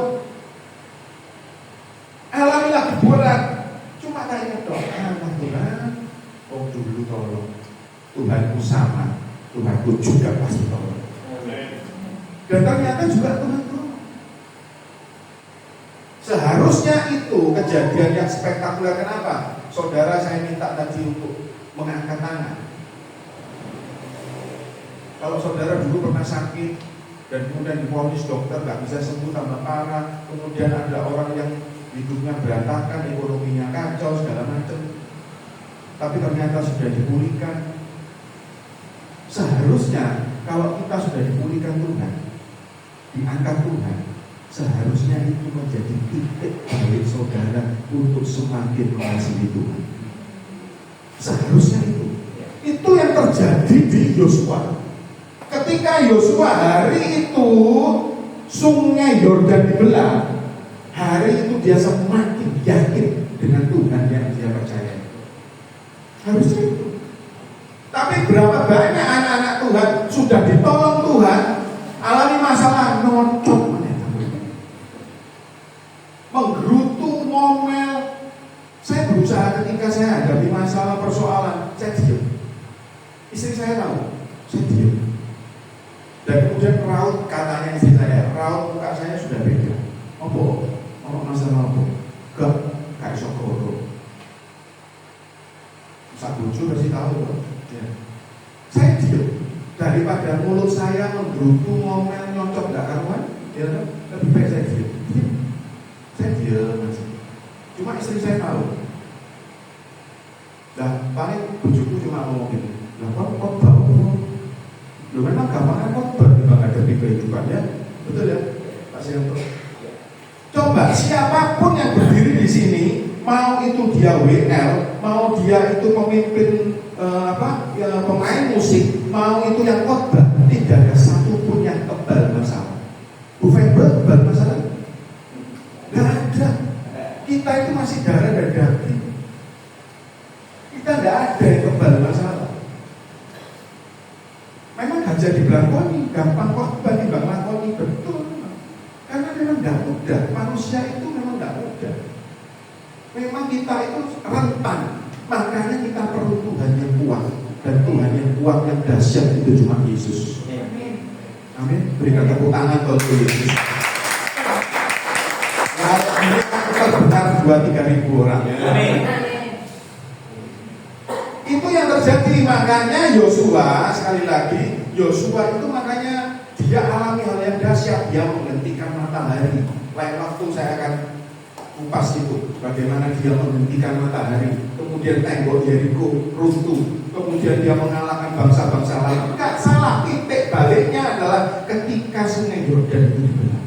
S3: alami lagi berat. Cuma tanya dong, Tuhan, oh dulu tolong. Tuhanku sama, Tuhanku juga pasti tolong. Dan ternyata juga Tuhan tolong. Seharusnya itu kejadian yang spektakuler. Kenapa? Saudara saya minta tadi untuk mengangkat tangan. Kalau saudara dulu pernah sakit dan kemudian divonis dokter nggak bisa sembuh, tambah parah, kemudian ada orang yang hidupnya berantakan, ekonominya kacau, segala macam, tapi ternyata sudah dipulihkan. Seharusnya kalau kita sudah dipulihkan Tuhan, diangkat Tuhan, seharusnya itu menjadi titik balik saudara untuk semakin mengasihi Tuhan. Seharusnya itu yang terjadi di Yosua. Ketika Yosua hari itu sungai Yordan dibelah, hari itu dia semakin yakin dengan Tuhan yang dia percaya. Harusnya itu. Tapi berapa banyak anak-anak Tuhan sudah ditolong Tuhan, alami masalah nocok, menggerutu, ngomel. Saya berusaha ketika saya hadapi masalah persoalan, saya diam. Istri saya tahu, saya diam. Dan kemudian raut, katanya istri saya, raut muka saya sudah beda. Apa? Masalah apa? Gak, kayak sokoro. Sabuju pasti tahu. Ya. Saya diam. Daripada mulut saya menggerutu, ngomel, nyocok, gak karuan, ya, lebih baik saya diam. Saya diam aja. Cuma istri saya tahu. Nah, paling bujuku cuma ngomong gini, lah kok bau? Loh memang gampang kok menghadapi kehidupan ya, betul ya, Pak Sianto. Coba siapapun yang berdiri di sini, mau itu dia WL, mau dia itu pemimpin pemain musik, mau itu yang khotbah, tidak ada satupun yang kebal masalah. Bu Febel kebal masalah? Gak ada. Kita itu masih darah dan daging. Kita gak ada yang kebal masalah. Memang gajah dilakoni, gampang khotbah dilakoni, betul. Karena memang gak mudah. Manusia itu memang gak mudah. Memang kita itu rentan. Makanya kita perlu Tuhan yang kuat. Dan Tuhan yang kuat, yang dahsyat itu cuma Yesus. Amin. Berikan tepuk tangan untuk Yesus. Ini terbenar 2-3 ribu orang. Amin. Itu yang terjadi. Makanya Yosua, sekali lagi, Yosua itu makanya dia alami hal yang dahsyat, dia menghentikan matahari. Lain waktu saya akan kupas itu, bagaimana dia menghentikan matahari, kemudian tembok Yeriko runtuh, kemudian dia mengalahkan bangsa-bangsa lain. Enggak salah, titik baliknya adalah ketika sungai Yordan itu dibelah.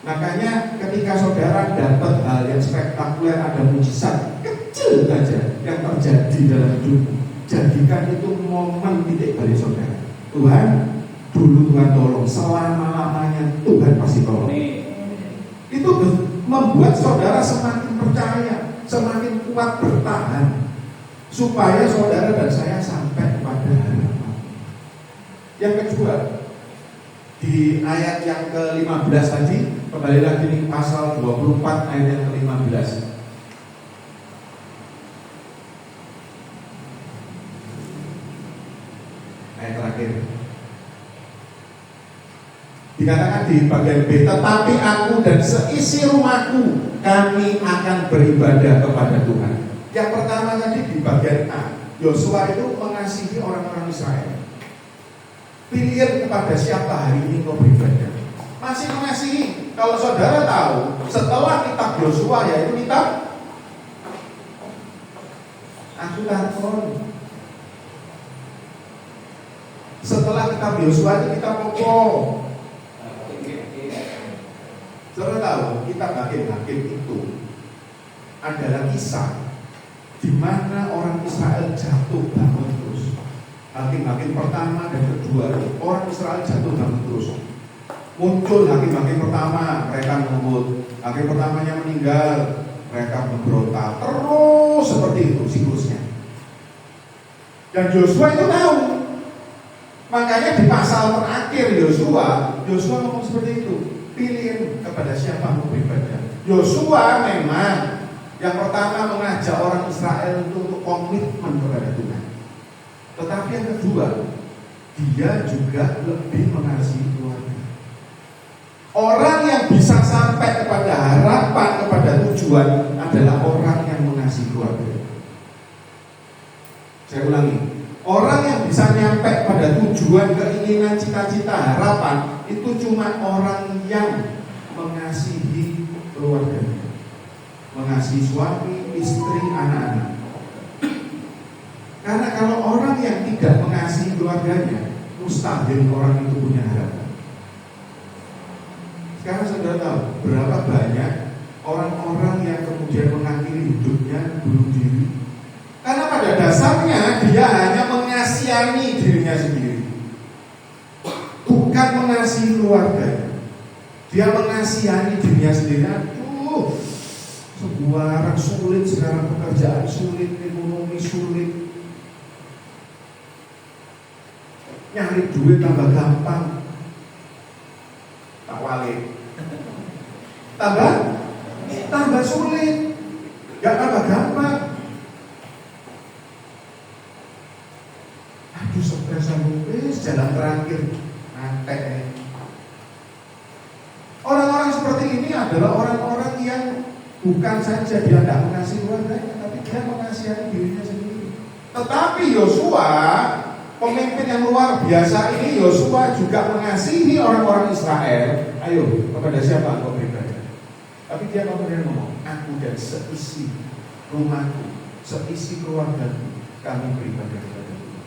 S3: Makanya ketika saudara dapat hal yang spektakuler, ada mujizat kecil saja yang terjadi dalam hidupmu, jadikan itu momen titik balik saudara. Tuhan, dulu Tuhan tolong, selama-lamanya Tuhan pasti tolong. Itu membuat saudara semakin percaya, semakin kuat bertahan, supaya saudara dan saya sampai kepada harapan. Yang kedua, di ayat yang ke-15 tadi, kembali lagi di pasal 24 ayat yang ke-15. Ayat terakhir. Dikatakan di bagian B, tetapi aku dan seisi rumahku, kami akan beribadah kepada Tuhan. Yang pertama tadi di bagian A, Yosua itu mengasihi orang-orang Israel. Pilih kepada siapa hari ini kau beribadah. Masih mengasihi. Kalau saudara tahu, setelah kitab Yosua, yaitu kitab Akhilaton. Setelah kitab Yosua itu kitab pokok. Saudara tahu, kitab Hakim-Hakim itu adalah kisah di mana orang Israel jatuh bangun terus. Hakim-Hakim pertama dan kedua, orang Israel jatuh bangun terus. Muncul hakim-hakim pertama, mereka mengemut. Hakim pertamanya meninggal, mereka memberontak. Terus seperti itu siklusnya. Dan Yosua itu tahu. Makanya di pasal terakhir Yosua ngomong seperti itu. Pilih kepada siapa mau beribadah. Yosua memang yang pertama mengajak orang Israel untuk komitmen kepada Tuhan. Tetapi yang kedua, dia juga lebih mengasihi keluarga. Orang yang bisa sampai kepada harapan, kepada tujuan adalah orang yang mengasihi keluarga. Saya ulangi, orang yang bisa nyampe pada tujuan, keinginan, cita-cita, harapan itu cuma orang yang mengasihi keluarga, mengasihi suami, istri, anak-anak. Karena kalau orang yang tidak mengasihi keluarganya, mustahil orang itu punya harapan. Sekarang saudara tahu berapa banyak orang-orang yang kemudian mengakhiri hidupnya bunuh diri? Karena pada dasarnya dia hanya mengasihani dirinya sendiri, bukan mengasihi keluarga. Dia mengasihani dirinya sendiri. Aduh, sebuah sulit sekarang, pekerjaan sulit, ekonomi sulit, nyari duit tambah gampang. Tak wali tambah sulit, gak tambah gampang. Aduh, stres lupis, jalan terakhir antek. Orang-orang seperti ini adalah orang-orang yang bukan saja dia tidak mengasihi keluarganya, tapi dia mengasihi dirinya sendiri. Tetapi Yosua, pemimpin yang luar biasa ini, Yosua juga mengasihi orang-orang Israel. Ayo, kepada siapa kau beribadah? Tapi dia kemudian ngomong, aku dan seisi rumahku, seisi keluargaku, kami beribadah kepada Tuhan.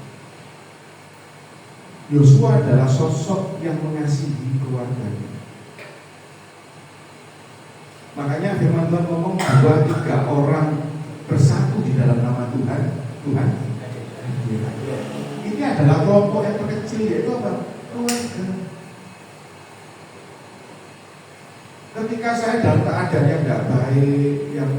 S3: Yosua adalah sosok yang mengasihi keluarganya. Makanya firman Tuhan ngomong, 2-3 orang bersatu di dalam nama Tuhan, Tuhan. Ini adalah kelompok yang terkecil, yaitu apa? Keluarga. Ketika saya dalam keadaan yang tidak baik, yang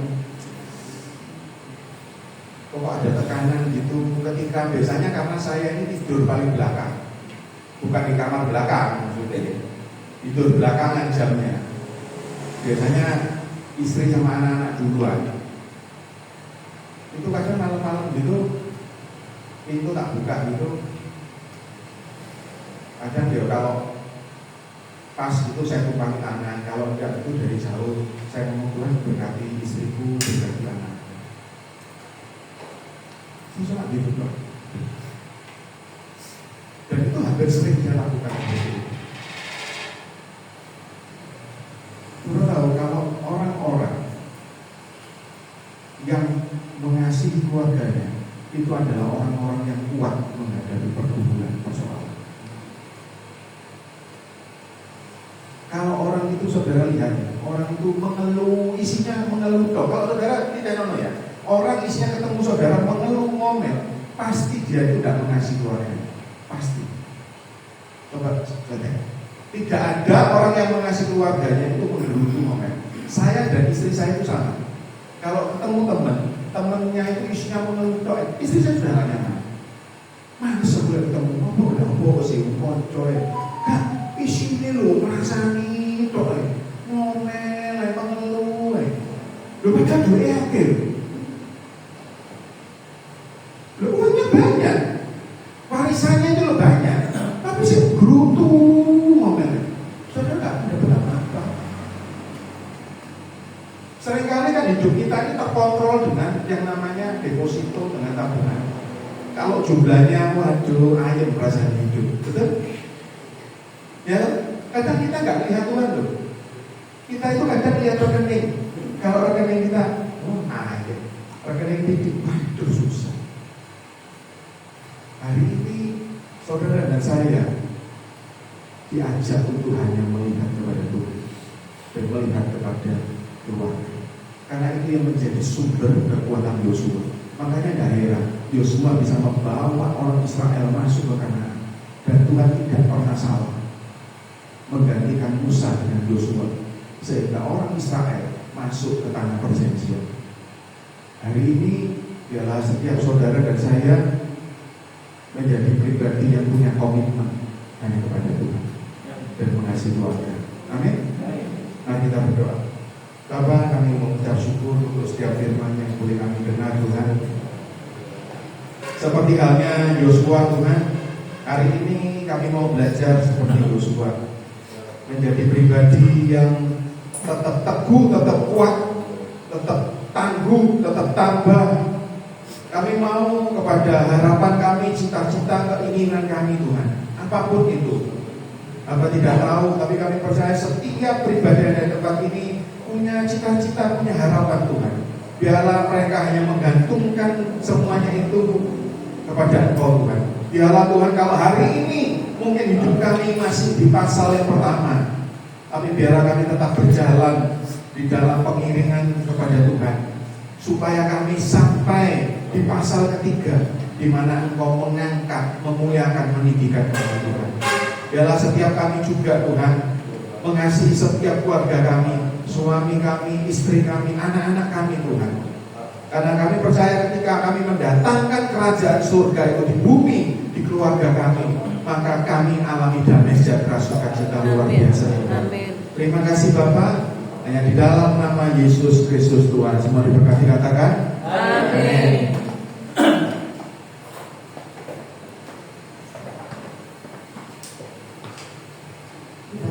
S3: kok ada tekanan gitu, ketika biasanya karena saya ini tidur paling belakang, bukan di kamar belakang maksudnya, tidur belakangan jamnya. Biasanya istri sama anak-anak duluan. Itu kadang malam-malam gitu, pintu tak buka gitu. Kadang dia kalau pas itu saya tumpangi tangan, kalau enggak itu dari jauh saya ngomong, Tuhan berkati istriku, berkati anak. Susah gitu loh. Dan itu hampir sering saya lakukan begitu. yang mengasihi keluarganya itu adalah orang-orang yang kuat menghadapi pergumulan persoalan. Kalau orang itu saudara lihat, orang itu mengeluh, isinya mengeluh toh. Kalau saudara tidak nono ya, orang isinya ketemu saudara mengeluh ngomel, pasti dia itu tidak mengasihi keluarganya, pasti. Coba lihat, tidak ada orang yang mengasihi keluarganya itu mengeluh ngomel. Saya dan istri saya itu sama. Kalau ketemu temannya itu isinya mengeluh toh, istri saya sudah tanya, mana sebelum ketemu apa sih koncoy, kan isinya lo merasani toh, ngomel, mengeluh, lo baca duit akhir, lo uangnya banyak, warisannya itu lo banyak, tapi sih gerutu ngomel, saudara nggak dapat apa-apa. Seringkali kan hidup kita ini terkontrol dengan yang namanya deposito dengan tabungan. Kalau jumlahnya waduh ayam perasaan hidup, betul? Ya, kadang kita nggak lihat Tuhan loh. Kita itu kadang lihat rekening. Kalau rekening kita, ayam, rekening titik, waduh susah. Hari ini saudara dan saya diajak untuk hanya melihat kepada Tuhan dan melihat kepada keluarga. Karena itu yang menjadi sumber kekuatan Yosua. Makanya tidak heran Yosua bisa membawa orang Israel masuk ke Kanaan. Dan Tuhan tidak pernah salah menggantikan Musa dengan Yosua, sehingga orang Israel masuk ke tanah perjanjian. Hari ini biarlah setiap saudara dan saya menjadi pribadi yang punya komitmen hanya kepada Tuhan dan mengasihi keluarga. Amin. Mari kita berdoa. Bapa, kami mengucap syukur untuk setiap firman yang boleh kami dengar Tuhan. Seperti halnya Yosua Tuhan, hari ini kami mau belajar seperti Yosua, menjadi pribadi yang tetap teguh, tetap kuat, tetap tangguh, tetap tabah. Kami mau kepada harapan kami, cita-cita, keinginan kami Tuhan, apapun itu. Apa tidak tahu, tapi kami percaya setiap pribadi yang ada di tempat ini punya cita-cita, punya harapan Tuhan. Biarlah mereka hanya menggantungkan semuanya itu kepada Engkau Tuhan. Biarlah Tuhan kalau hari ini mungkin hidup kami masih di pasal yang pertama, tapi biarlah kami tetap berjalan di dalam pengiringan kepada Tuhan, supaya kami sampai di pasal ketiga, di mana Engkau mengangkat, memuliakan, meninggikan kepada Tuhan. Biarlah setiap kami juga Tuhan mengasihi setiap keluarga kami, suami kami, istri kami, anak-anak kami Tuhan. Karena kami percaya ketika kami mendatangkan kerajaan surga itu di bumi, di keluarga kami, maka kami alami damai sejahtera, sukacita luar biasa.
S2: Amin.
S3: Terima kasih Bapak. Hanya di dalam nama Yesus Kristus Tuhan semua diberkati, katakan
S2: Amin.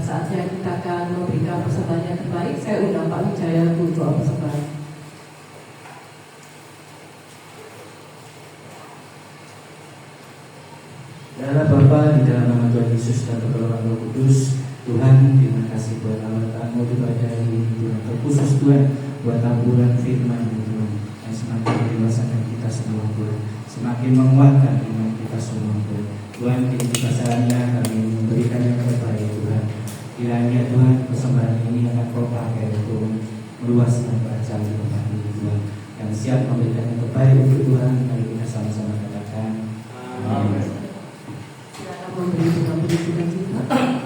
S2: Saatnya kita akan memberikan persembahan yang terbaik. Saya undang Pak Wijaya untuk doa persembahan.
S4: Dalam Bapa, di dalam nama Tuhan Yesus dan pertolongan Roh Kudus, Tuhan, terima kasih buat amal-Mu pada hari ini Tuhan. Terkhusus Tuhan buat taburan firman Tuhan yang semakin mendewasakan kita semua Tuhan, semakin menguatkan iman kita semua Tuhan. Tuhan, kita saatnya kami memberikan yang terbaik Tuhan. Kiranya Tuhan persembahan ini akan Kau pakai untuk meluaskan bacaan tempat ini Tuhan, yang siap memberikan yang terbaik untuk Tuhan. Mari kita sama-sama katakan amin.
S2: Silakan memberi dengan pendidikan kita.
S5: Terima kasih.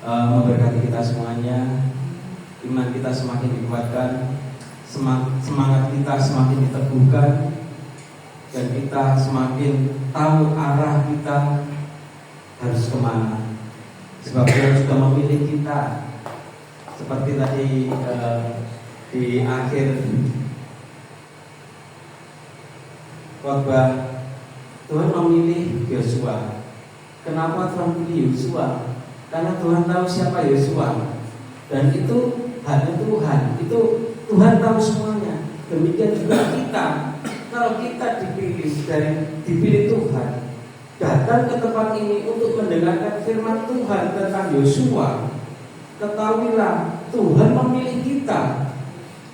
S1: memberkati kita semuanya, iman kita semakin dikuatkan, semangat kita semakin diteguhkan, dan kita semakin tahu arah kita harus kemana. Sebab Tuhan sudah memilih kita. Seperti tadi di akhir khotbah, Tuhan memilih Yosua. Kenapa Tuhan pilih Yosua? Karena Tuhan tahu siapa Yosua, dan itu hanya Tuhan. Itu Tuhan tahu semuanya. Demikian juga kita. Kalau kita dipilih Tuhan, datang ke tempat ini untuk mendengarkan firman Tuhan tentang Yosua, ketahuilah Tuhan memilih kita.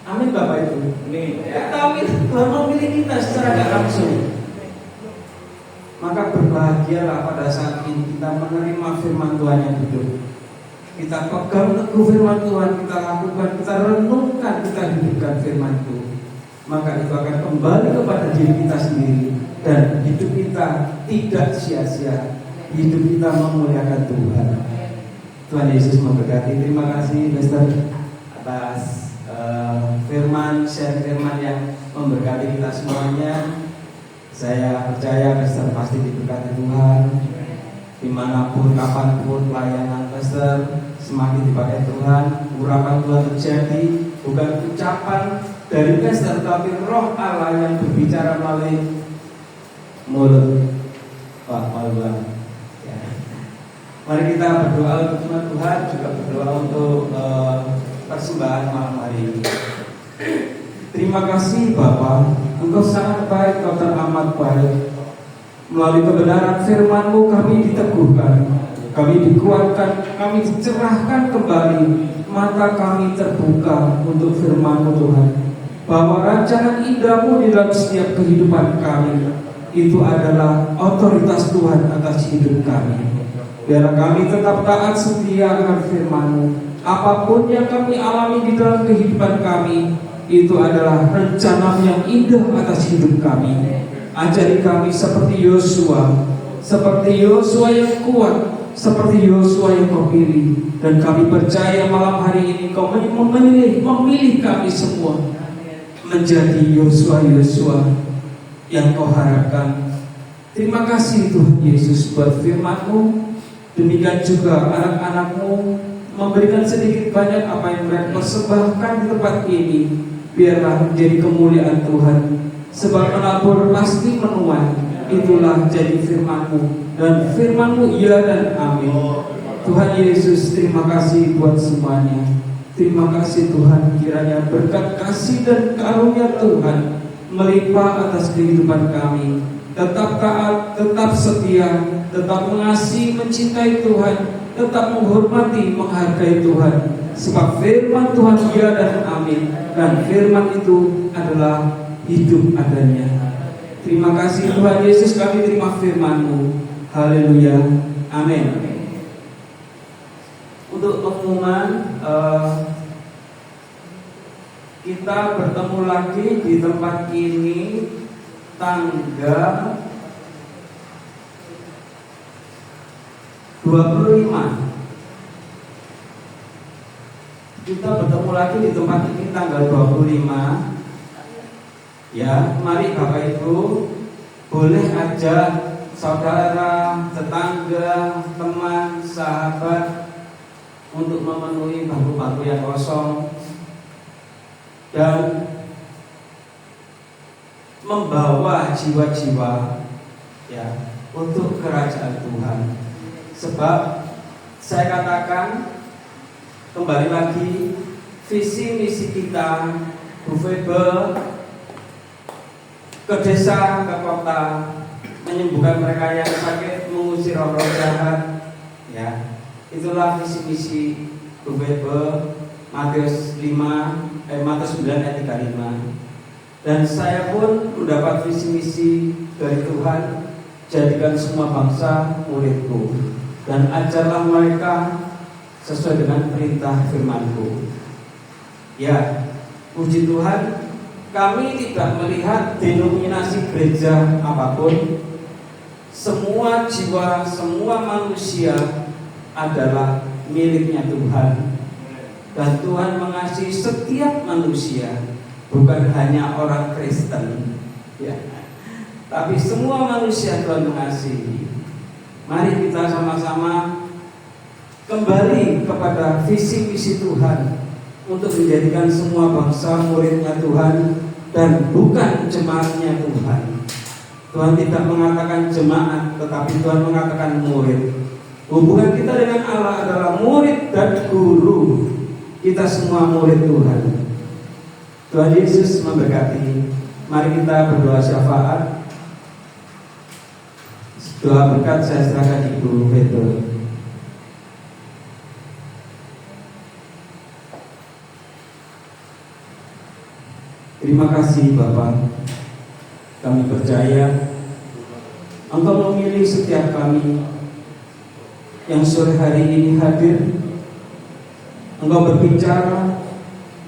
S1: Amin Bapak Ibu. Ketahuilah Tuhan memilih kita secara tidak langsung. Maka berbahagialah pada saat ini kita menerima firman Tuhan yang hidup. Kita pegang teguh firman Tuhan, kita lakukan, kita renungkan, kita hidupkan firman itu. Maka itu akan kembali kepada diri kita sendiri, dan hidup kita tidak sia-sia. Hidup kita memuliakan Tuhan. Tuhan Yesus memberkati. Terima kasih Pastor atas share firman yang memberkati kita semuanya. Saya percaya Pastor pasti diberkati Tuhan. Dimanapun, kapanpun pelayanan Pastor semakin dipakai Tuhan. Urapan Tuhan terjadi, bukan ucapan dari Pastor, tapi Roh Allah yang berbicara melalui mulut Pak Malwan. Ya. Mari kita berdoa untuk firman Tuhan, juga berdoa untuk persembahan malam hari ini. Terima kasih Bapa, Engkau sangat baik, Engkau teramat baik. Melalui kebenaran firman-Mu kami diteguhkan, kami dikuatkan, kami dicerahkan kembali. Mata kami terbuka untuk firman-Mu Tuhan, bahwa rancangan indah-Mu di dalam setiap kehidupan kami itu adalah otoritas Tuhan atas hidup kami. Biarlah kami tetap taat setia akan firman-Mu. Apapun yang kami alami di dalam kehidupan kami, itu adalah rencana yang indah atas hidup kami. Ajari kami seperti Yosua yang kuat, seperti Yosua yang Kau pilih. Dan kami percaya malam hari ini Kau memilih kami semua menjadi Yosua yang Kau harapkan. Terima kasih Tuhan Yesus buat firman-Mu. Demikian juga anak-anak-Mu memberikan sedikit banyak apa yang mereka persembahkan di tempat ini. Biarlah menjadi kemuliaan Tuhan. Sebab menabur pasti menuai. Itulah jadi firman-Mu, dan firman-Mu iya dan amin. Tuhan Yesus, terima kasih buat semuanya. Terima kasih Tuhan, kiranya berkat kasih dan karunia Tuhan melimpah atas kehidupan kami. Tetap taat, tetap setia, tetap mengasihi, mencintai Tuhan, tetap menghormati, menghargai Tuhan. Sebab firman Tuhan iya dan amin, dan firman itu adalah hidup adanya. Terima kasih Tuhan Yesus, kami terima firman-Mu. Haleluya, amin. Untuk pengumuman, kita bertemu lagi di tempat ini tanggal 25. Kita bertemu lagi di tempat ini tanggal 25. Ya, mari Bapak Ibu boleh ajak saudara, tetangga, teman, sahabat untuk memenuhi bangku-bangku yang kosong dan membawa jiwa-jiwa ya untuk kerajaan Tuhan. Sebab saya katakan kembali lagi, visi misi kita Bufebe ke desa, ke kota, menyembuhkan mereka yang sakit, mengusir roh-roh jahat. Ya, itulah visi misi Bufebe Matius 9 ayat 35. Dan saya pun mendapat visi misi dari Tuhan, jadikan semua bangsa muridku dan ajarlah mereka sesuai dengan perintah firman-Ku. Ya, puji Tuhan, kami tidak melihat denominasi gereja apapun. Semua jiwa, semua manusia adalah miliknya Tuhan. Dan Tuhan mengasihi setiap manusia, bukan hanya orang Kristen, ya, tapi semua manusia Tuhan mengasihi. Mari kita sama-sama kembali kepada visi misi Tuhan untuk menjadikan semua bangsa muridnya Tuhan dan bukan jemaatnya Tuhan. Tuhan tidak mengatakan jemaat, tetapi Tuhan mengatakan murid. Hubungan kita dengan Allah adalah murid dan guru. Kita semua murid Tuhan. Tuhan Yesus memberkati. Mari kita berdoa syafaat. Doa berkat saya serahkan Ibu Veto. Terima kasih Bapak. Kami percaya Engkau memilih setiap kami yang sore hari ini hadir. Engkau berbicara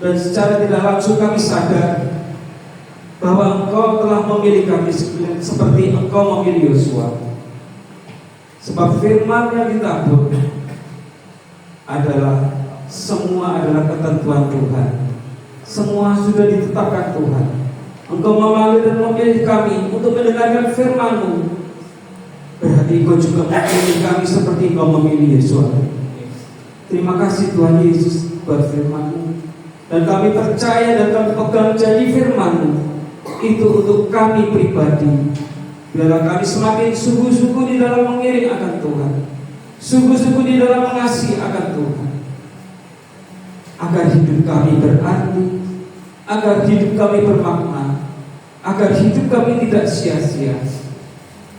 S1: dan secara tidak langsung kami sadar bahwa Engkau telah memilih kami seperti Engkau memilih Yosua. Sebab firman yang ditabur adalah semua adalah ketentuan Tuhan. Semua sudah ditetapkan Tuhan. Engkau memanggil dan memilih kami untuk mendengarkan firman-Mu. Berarti Engkau juga memilih kami seperti Engkau memilih Yosua. Terima kasih Tuhan Yesus buat firman-Mu. Dan kami percaya dan kami pegang janji firman-Mu itu untuk kami pribadi. Biarlah kami semakin sungguh-sungguh di dalam mengiring akan Tuhan, sungguh-sungguh di dalam mengasihi akan Tuhan, agar hidup kami berarti, agar hidup kami bermakna, agar hidup kami tidak sia-sia.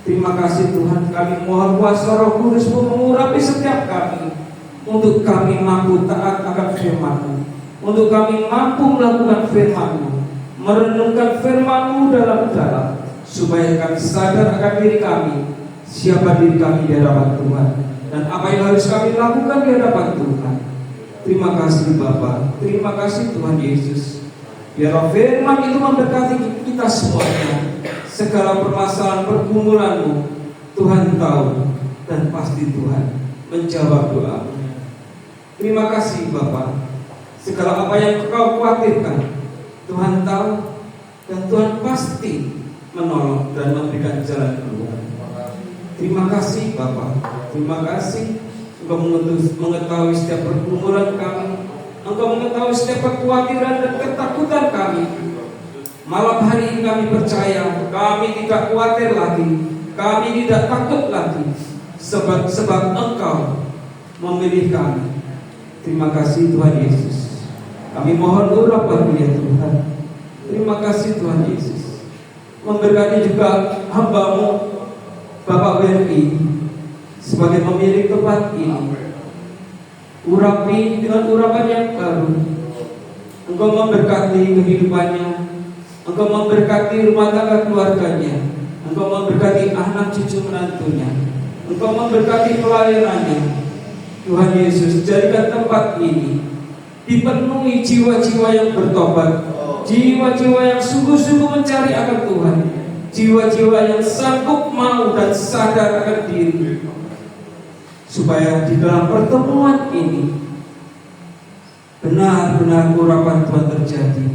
S1: Terima kasih Tuhan, kami mohon kuasa Roh Kudus-Mu mengurapi setiap kami, untuk kami mampu taat akan firman-Mu, untuk kami mampu melakukan firman-Mu, merenungkan firman-Mu dalam-dalam, supaya kami sadar akan diri kami, siapa diri kami di hadapan Tuhan, dan apa yang harus kami lakukan di hadapan Tuhan. Terima kasih Bapa, terima kasih Tuhan Yesus. Biar firman itu memberkati kita semuanya. Segala permasalahan pergumulan-Mu Tuhan tahu, dan pasti Tuhan menjawab doa. Terima kasih Bapa. Segala apa yang Kau khawatirkan Tuhan tahu, dan Tuhan pasti menolong dan memberikan jalan keluar. Terima kasih Bapa. Terima kasih Engkau mengetahui setiap pergumulan kami. Engkau mengetahui setiap kekhawatiran dan ketakutan kami. Malam hari ini kami percaya kami tidak khawatir lagi, kami tidak takut lagi, sebab Engkau memilih kami. Terima kasih Tuhan Yesus. Kami mohon urapan ya Tuhan. Terima kasih Tuhan Yesus. Memberkati juga hamba-Mu Bapak WNI sebagai pemilik tempat ini. Urapi dengan urapan yang baru. Engkau memberkati kehidupannya, Engkau memberkati rumah tangga keluarganya, Engkau memberkati anak cucu menantunya, Engkau memberkati pelayanannya. Tuhan Yesus, jadikan tempat ini dipenuhi jiwa-jiwa yang bertobat, jiwa-jiwa yang sungguh-sungguh mencari akan Tuhan, jiwa-jiwa yang sanggup mau dan sadar akan diri, supaya di dalam pertemuan ini benar-benar urapan Tuhan terjadi,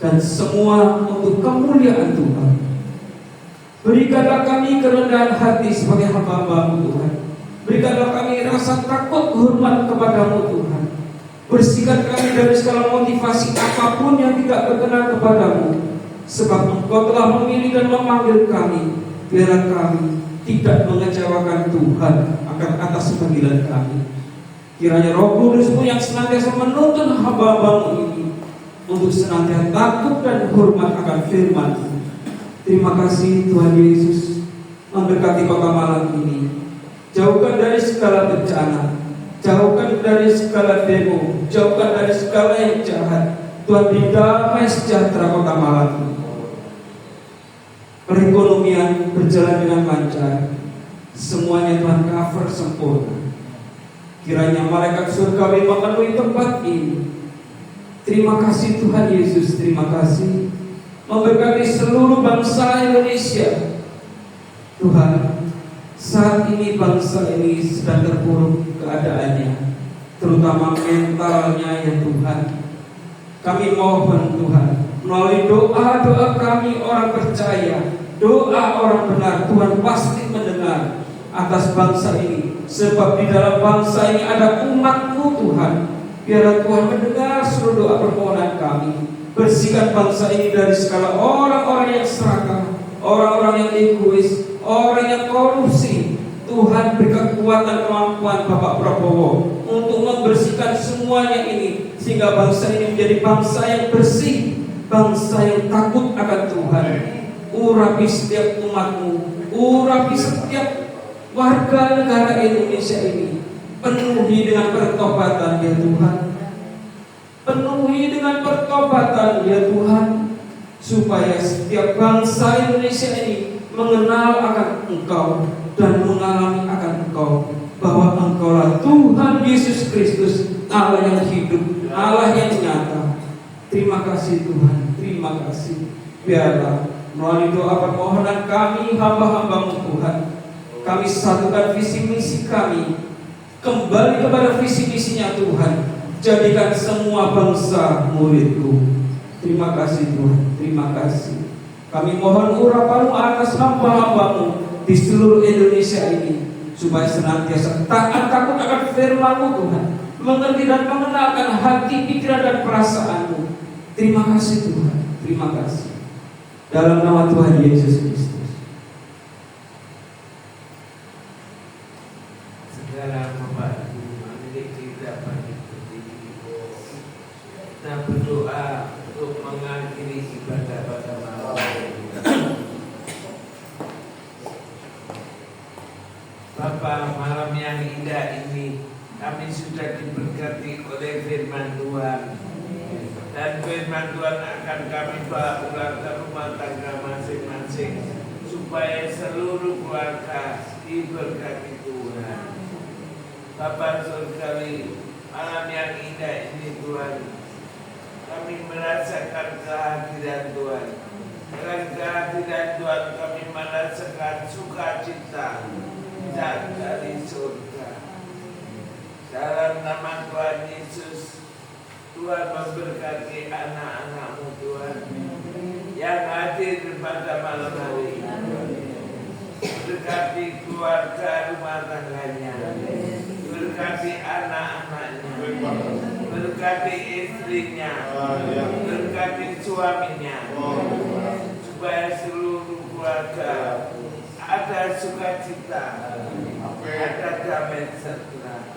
S1: dan semua untuk kemuliaan Tuhan. Berikanlah kami kerendahan hati sebagai hamba-Mu Tuhan. Berikanlah kami rasa takut hormat kepadamu Tuhan. Bersihkan kami dari segala motivasi apapun yang tidak berkenan kepadamu. Sebab Engkau telah memilih dan memanggil kami. Biarlah kami tidak mengecewakan Tuhan akan atas panggilan kami. Kiranya Roh Kudus-Mu yang senantiasa menuntun hamba-Mu ini untuk senantiasa takut dan hormat akan firman-Mu. Terima kasih Tuhan Yesus. Memberkati kota Malang ini. Jauhkan dari segala bencana, jauhkan dari segala demo, jauhkan dari segala yang jahat. Tuhan beri damai sejahtera kota Malang. Perekonomian berjalan dengan lancar. Semuanya Tuhan cover sempurna. Kiranya malaikat surgawi memenuhi tempat ini. Terima kasih Tuhan Yesus, terima kasih. Memberkati seluruh bangsa Indonesia. Tuhan, saat ini bangsa ini sedang terpuruk keadaannya. terutama mentalnya ya Tuhan. Kami mohon Tuhan, melalui doa-doa kami orang percaya, doa orang benar, Tuhan pasti mendengar atas bangsa ini. Sebab di dalam bangsa ini ada umat-Mu Tuhan. Biarlah Tuhan mendengar seluruh doa permohonan kami. Bersihkan bangsa ini dari segala orang-orang yang serakah, orang-orang yang egois, orang yang korupsi. Tuhan beri kekuatan kemampuan Bapak Prabowo untuk membersihkan semuanya ini, sehingga bangsa ini menjadi bangsa yang bersih, bangsa yang takut akan Tuhan. Urapi setiap umat-Mu, urapi setiap warga negara Indonesia ini. Penuhi dengan pertobatan ya Tuhan, penuhi dengan pertobatan ya Tuhan, supaya setiap bangsa Indonesia ini mengenal akan Engkau dan mengalami akan Engkau, bahwa Engkaulah Tuhan Yesus Kristus, Allah yang hidup, Allah yang nyata. Terima kasih Tuhan, terima kasih. Biarlah melalui doa permohonan kami, hamba-hamba-Mu Tuhan, kami satukan visi misi kami kembali kepada visi misinya Tuhan. Jadikan semua bangsa murid-Mu. Terima kasih Tuhan, terima kasih. Kami mohon urapan-Mu atas hamba-hamba-Mu di seluruh Indonesia ini, supaya senantiasa taat takut akan firman-Mu Tuhan, mengerti dan mengenalkan hati, pikiran dan perasaan-Mu. Terima kasih Tuhan, terima kasih. Dalam nama Tuhan Yesus Kristus.
S5: Segala membantu memiliki dapat ikuti. Kita berdoa untuk mengakhiri ibadah pada malam ini. Bapa, malam yang indah ini kami sudah diberkati oleh firman Tuhan, dan firman Tuhan akan kami bawa pulang ke rumah tangga masing-masing, supaya seluruh keluarga diberkati Tuhan. Bapa surgawi, malam yang indah ini Tuhan, kami merasakan kehadiran Tuhan. Dengan kehadiran Tuhan kami merasakan sukacita dari surga. Dalam nama Tuhan Yesus, Tuhan memberkati anak-anak-Mu Tuhan yang hadir pada malam hari ini. Berkati keluarga rumah tangganya, berkati anak-anaknya, berkati istrinya, berkati suaminya, supaya seluruh keluarga ada sukacita, ada damai sejahtera.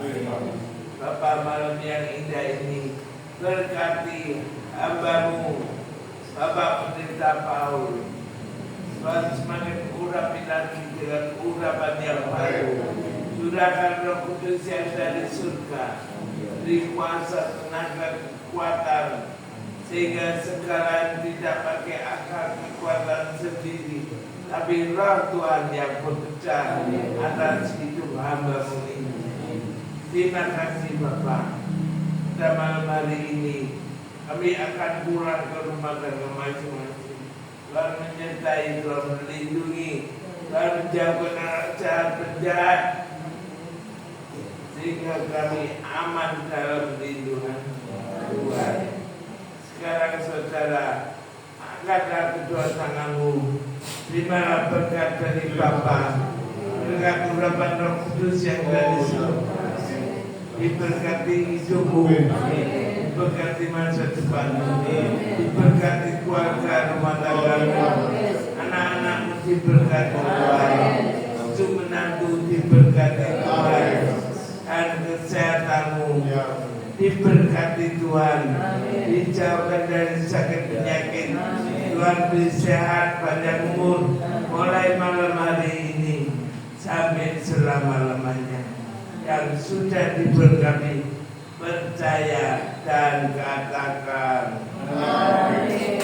S5: Bapak, malam yang indah ini berkati hamba-Mu Bapak Pendeta Paul, Tuhan semakin urapi lagi dengan urapan yang baru. Curahkan Roh Kudus yang dari surga, beri kuasa, tenaga, kekuatan, sehingga sekarang tidak pakai akal kekuatan sendiri, tapi Roh Tuhan yang bekerja atas hidup hamba-Mu ini. Terima kasih Bapak. Pada malam hari ini kami akan pulang ke rumah tangga masing-masing. Tuhan menyertai, Tuhan melindungi, Tuhan menjauhkan jahat penjahat, sehingga kami aman dalam lindungan Tuhan. Sekarang saudara, angkatlah kedua tanganmu, terimalah berkat dari Bapa, berkat urapan Roh Kudus yang dari surga. Diberkati hidupmu, diberkati masa depanmu, diberkati keluarga rumah tanggamu, anak-anakmu diberkati Tuhan, cucu menantu diberkati Tuhan, dan kesehatanmu diberkati Tuhan, dijauhkan dari sakit penyakit. Tuhan beri sehat panjang umur mulai malam hari ini sampai selama-lamanya. Yang sudah diberkati percaya dan katakan amin.